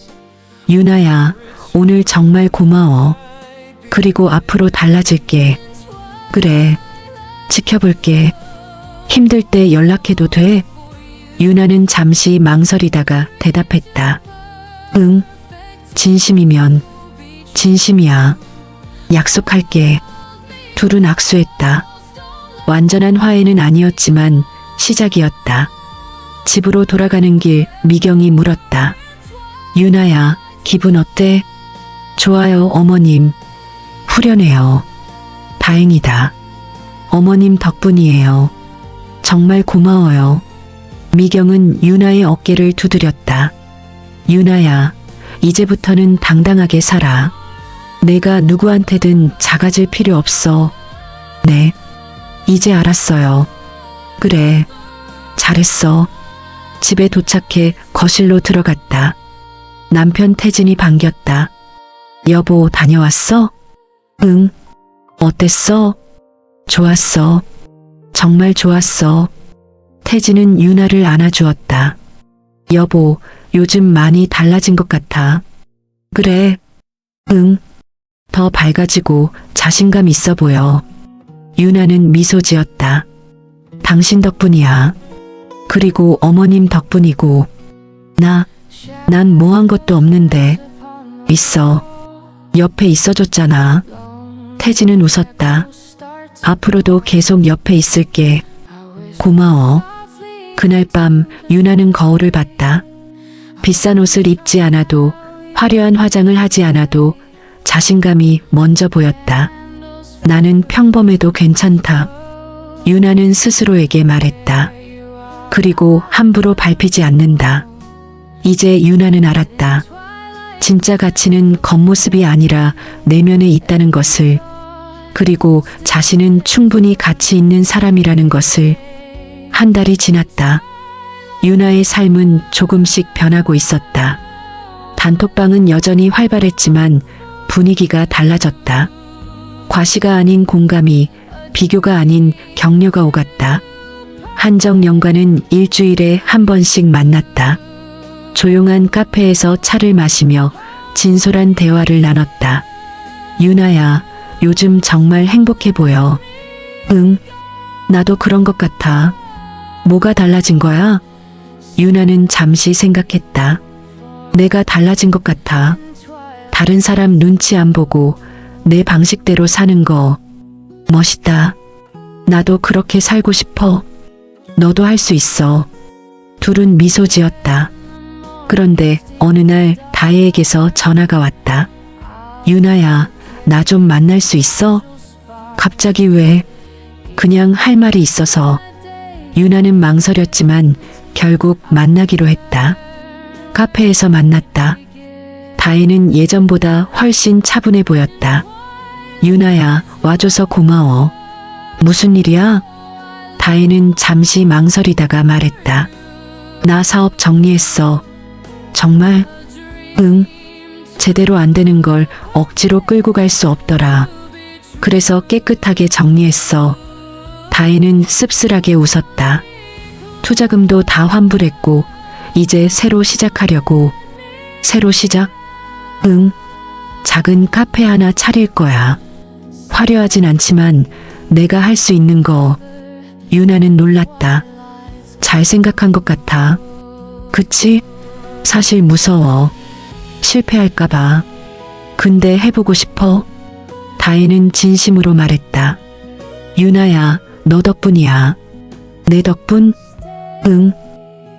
유나야, 오늘 정말 고마워. 그리고 앞으로 달라질게. 그래, 지켜볼게. 힘들 때 연락해도 돼? 유나는 잠시 망설이다가 대답했다. 응, 진심이면 진심이야. 약속할게. 둘은 악수했다. 완전한 화해는 아니었지만 시작이었다. 집으로 돌아가는 길 미경이 물었다. 유나야, 기분 어때? 좋아요, 어머님. 후련해요. 다행이다. 어머님 덕분이에요. 정말 고마워요. 미경은 유나의 어깨를 두드렸다. 유나야, 이제부터는 당당하게 살아. 내가 누구한테든 작아질 필요 없어. 네, 이제 알았어요. 그래, 잘했어. 집에 도착해 거실로 들어갔다. 남편 태진이 반겼다. 여보, 다녀왔어? 응. 어땠어? 좋았어. 정말 좋았어. 태진은 유나를 안아주었다. 여보, 요즘 많이 달라진 것 같아. 그래. 응. 더 밝아지고 자신감 있어 보여. 유나는 미소 지었다. 당신 덕분이야. 그리고 어머님 덕분이고. 난 뭐 한 것도 없는데. 있어. 옆에 있어줬잖아. 태진은 웃었다. 앞으로도 계속 옆에 있을게. 고마워. 그날 밤 유나는 거울을 봤다. 비싼 옷을 입지 않아도, 화려한 화장을 하지 않아도 자신감이 먼저 보였다. 나는 평범해도 괜찮다. 유나는 스스로에게 말했다. 그리고 함부로 밟히지 않는다. 이제 유나는 알았다. 진짜 가치는 겉모습이 아니라 내면에 있다는 것을. 그리고 자신은 충분히 가치 있는 사람이라는 것을. 한 달이 지났다. 유나의 삶은 조금씩 변하고 있었다. 단톡방은 여전히 활발했지만 분위기가 달라졌다. 과시가 아닌 공감이, 비교가 아닌 격려가 오갔다. 한정 연과는 일주일에 한 번씩 만났다. 조용한 카페에서 차를 마시며 진솔한 대화를 나눴다. 유나야, 요즘 정말 행복해 보여. 응, 나도 그런 것 같아. 뭐가 달라진 거야? 유나는 잠시 생각했다. 내가 달라진 것 같아. 다른 사람 눈치 안 보고 내 방식대로 사는 거 멋있다. 나도 그렇게 살고 싶어. 너도 할 수 있어. 둘은 미소 지었다. 그런데 어느 날 다혜에게서 전화가 왔다. 유나야, 나 좀 만날 수 있어? 갑자기 왜? 그냥 할 말이 있어서. 유나는 망설였지만 결국 만나기로 했다. 카페에서 만났다. 다혜는 예전보다 훨씬 차분해 보였다. 유나야, 와줘서 고마워. 무슨 일이야? 다혜는 잠시 망설이다가 말했다. 나 사업 정리했어. 정말? 응. 제대로 안 되는 걸 억지로 끌고 갈 수 없더라. 그래서 깨끗하게 정리했어. 다혜는 씁쓸하게 웃었다. 투자금도 다 환불했고 이제 새로 시작하려고. 새로 시작? 응. 작은 카페 하나 차릴 거야. 화려하진 않지만 내가 할 수 있는 거. 유나는 놀랐다. 잘 생각한 것 같아. 그치? 사실 무서워. 실패할까봐. 근데 해보고 싶어. 다혜는 진심으로 말했다. 유나야, 너 덕분이야. 내 덕분? 응.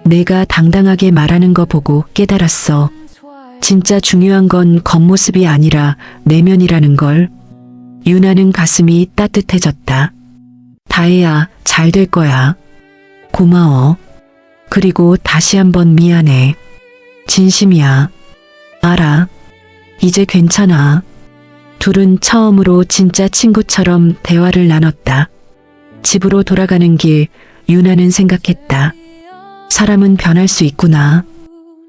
내가 당당하게 말하는 거 보고 깨달았어. 진짜 중요한 건 겉모습이 아니라 내면이라는 걸. 유나는 가슴이 따뜻해졌다. 다혜야, 잘 될 거야. 고마워. 그리고 다시 한번 미안해. 진심이야. 알아. 이제 괜찮아. 둘은 처음으로 진짜 친구처럼 대화를 나눴다. 집으로 돌아가는 길, 유나는 생각했다. 사람은 변할 수 있구나.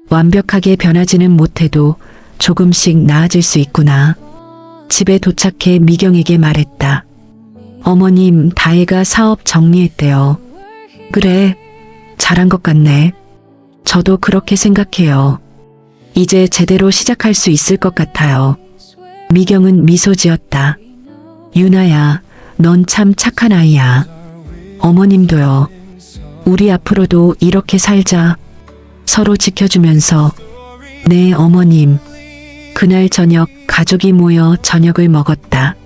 완벽하게 변하지는 못해도 조금씩 나아질 수 있구나. 집에 도착해 미경에게 말했다. 어머님, 다혜가 사업 정리했대요. 그래, 잘한 것 같네. 저도 그렇게 생각해요. 이제 제대로 시작할 수 있을 것 같아요. 미경은 미소 지었다. 유나야, 넌 참 착한 아이야. 어머님도요. 우리 앞으로도 이렇게 살자. 서로 지켜주면서. 네, 어머님. 그날 저녁 가족이 모여 저녁을 먹었다.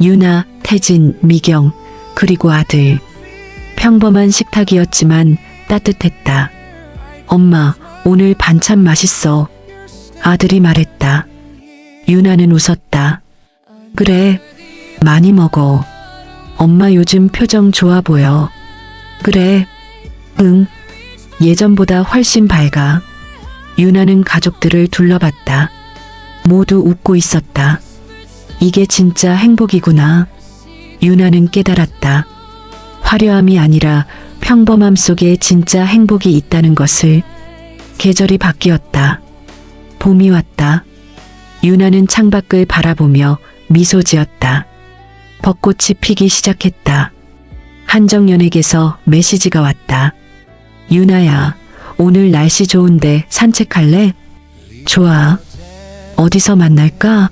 유나, 태진, 미경, 그리고 아들. 평범한 식탁이었지만 따뜻했다. 엄마, 오늘 반찬 맛있어. 아들이 말했다. 유나는 웃었다. 그래, 많이 먹어. 엄마 요즘 표정 좋아 보여. 그래, 응. 예전보다 훨씬 밝아. 유나는 가족들을 둘러봤다. 모두 웃고 있었다. 이게 진짜 행복이구나. 유나는 깨달았다. 화려함이 아니라 평범함 속에 진짜 행복이 있다는 것을. 계절이 바뀌었다. 봄이 왔다. 유나는 창밖을 바라보며 미소 지었다. 벚꽃이 피기 시작했다. 한정연에게서 메시지가 왔다. 유나야, 오늘 날씨 좋은데 산책할래? 좋아. 어디서 만날까?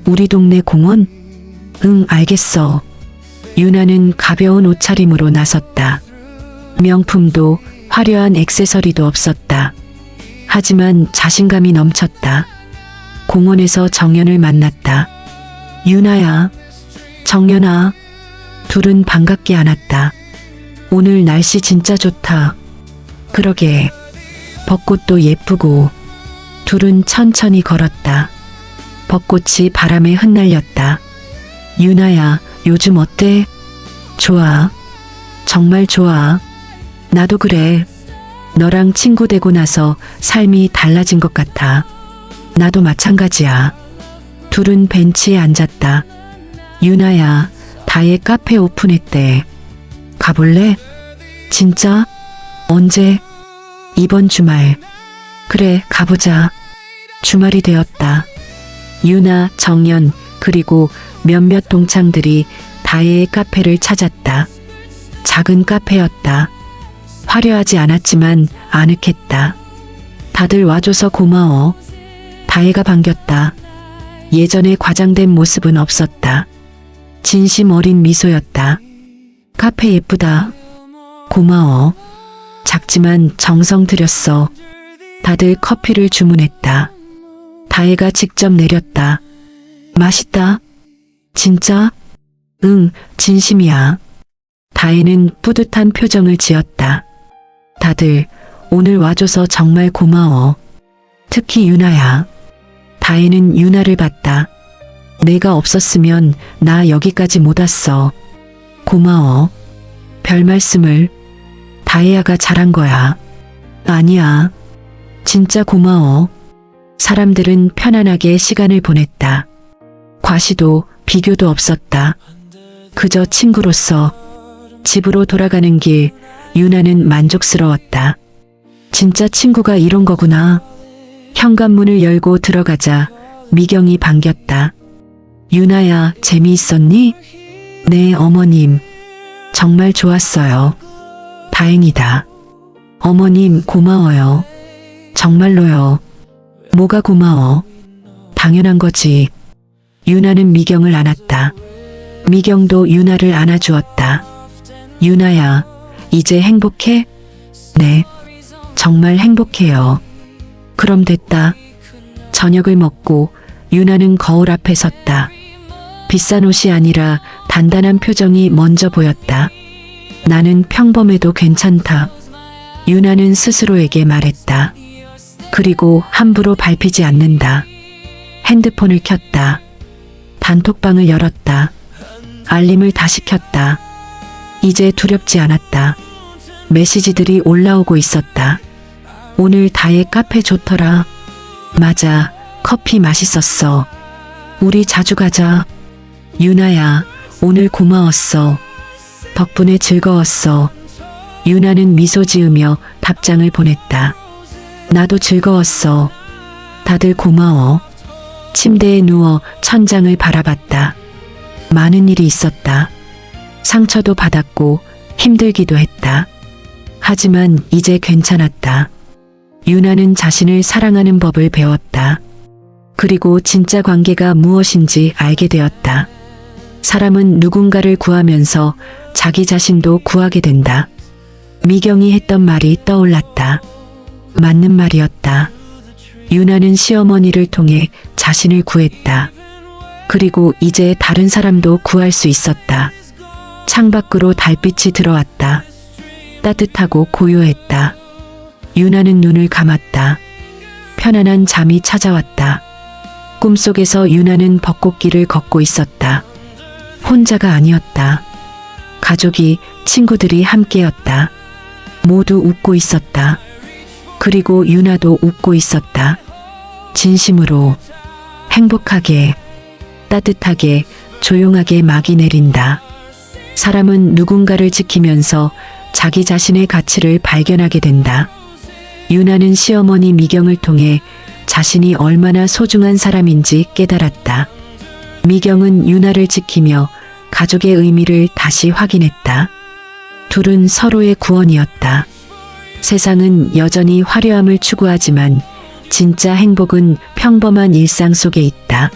우리 동네 공원? 응, 알겠어. 유나는 가벼운 옷차림으로 나섰다. 명품도 화려한 액세서리도 없었다. 하지만 자신감이 넘쳤다. 공원에서 정연을 만났다. 유나야, 정연아. 둘은 반갑게 안았다. 오늘 날씨 진짜 좋다. 그러게. 벚꽃도 예쁘고. 둘은 천천히 걸었다. 벚꽃이 바람에 흩날렸다. 유나야, 요즘 어때? 좋아. 정말 좋아. 나도 그래. 너랑 친구 되고 나서 삶이 달라진 것 같아. 나도 마찬가지야. 둘은 벤치에 앉았다. 유나야, 다혜 카페 오픈했대. 가볼래? 진짜? 언제? 이번 주말. 그래, 가보자. 주말이 되었다. 유나, 정연, 그리고 몇몇 동창들이 다혜의 카페를 찾았다. 작은 카페였다. 화려하지 않았지만 아늑했다. 다들 와줘서 고마워. 다혜가 반겼다. 예전에 과장된 모습은 없었다. 진심 어린 미소였다. 카페 예쁘다. 고마워. 작지만 정성 들였어. 다들 커피를 주문했다. 다혜가 직접 내렸다. 맛있다. 진짜? 응, 진심이야. 다혜는 뿌듯한 표정을 지었다. 다들 오늘 와줘서 정말 고마워. 특히 유나야. 다혜는 유나를 봤다. 내가 없었으면 나 여기까지 못 왔어. 고마워. 별 말씀을. 다혜야가 잘한 거야. 아니야. 진짜 고마워. 사람들은 편안하게 시간을 보냈다. 과시도 비교도 없었다. 그저 친구로서. 집으로 돌아가는 길, 유나는 만족스러웠다. 진짜 친구가 이런 거구나. 현관문을 열고 들어가자 미경이 반겼다. 유나야, 재미있었니? 네, 어머님. 정말 좋았어요. 다행이다. 어머님, 고마워요. 정말로요. 뭐가 고마워? 당연한 거지. 유나는 미경을 안았다. 미경도 유나를 안아주었다. 유나야, 이제 행복해? 네, 정말 행복해요. 그럼 됐다. 저녁을 먹고 유나는 거울 앞에 섰다. 비싼 옷이 아니라 단단한 표정이 먼저 보였다. 나는 평범해도 괜찮다. 유나는 스스로에게 말했다. 그리고 함부로 밟히지 않는다. 핸드폰을 켰다. 단톡방을 열었다. 알림을 다시 켰다. 이제 두렵지 않았다. 메시지들이 올라오고 있었다. 오늘 다혜 카페 좋더라. 맞아, 커피 맛있었어. 우리 자주 가자. 유나야, 오늘 고마웠어. 덕분에 즐거웠어. 유나는 미소 지으며 답장을 보냈다. 나도 즐거웠어. 다들 고마워. 침대에 누워 천장을 바라봤다. 많은 일이 있었다. 상처도 받았고 힘들기도 했다. 하지만 이제 괜찮았다. 유나는 자신을 사랑하는 법을 배웠다. 그리고 진짜 관계가 무엇인지 알게 되었다. 사람은 누군가를 구하면서 자기 자신도 구하게 된다. 미경이 했던 말이 떠올랐다. 맞는 말이었다. 유나는 시어머니를 통해 자신을 구했다. 그리고 이제 다른 사람도 구할 수 있었다. 창밖으로 달빛이 들어왔다. 따뜻하고 고요했다. 유나는 눈을 감았다. 편안한 잠이 찾아왔다. 꿈속에서 유나는 벚꽃길을 걷고 있었다. 혼자가 아니었다. 가족이, 친구들이 함께였다. 모두 웃고 있었다. 그리고 유나도 웃고 있었다. 진심으로, 행복하게, 따뜻하게, 조용하게 막이 내린다. 사람은 누군가를 지키면서 자기 자신의 가치를 발견하게 된다. 유나는 시어머니 미경을 통해 자신이 얼마나 소중한 사람인지 깨달았다. 미경은 유나를 지키며 가족의 의미를 다시 확인했다. 둘은 서로의 구원이었다. 세상은 여전히 화려함을 추구하지만 진짜 행복은 평범한 일상 속에 있다.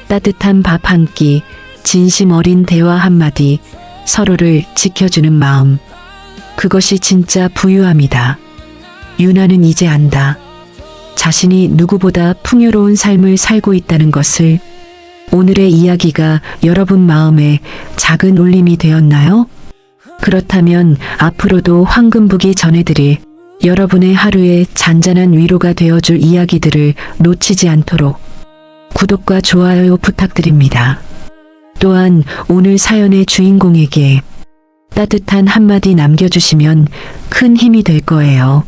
따뜻한 밥 한 끼, 진심 어린 대화 한마디, 서로를 지켜주는 마음. 그것이 진짜 부유함이다. 유나는 이제 안다. 자신이 누구보다 풍요로운 삶을 살고 있다는 것을. 오늘의 이야기가 여러분 마음에 작은 울림이 되었나요? 그렇다면 앞으로도 황금북이 전해드릴 여러분의 하루에 잔잔한 위로가 되어줄 이야기들을 놓치지 않도록 구독과 좋아요 부탁드립니다. 또한 오늘 사연의 주인공에게 따뜻한 한마디 남겨주시면 큰 힘이 될 거예요.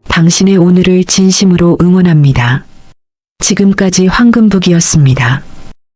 당신의 오늘을 진심으로 응원합니다. 지금까지 황금북이었습니다.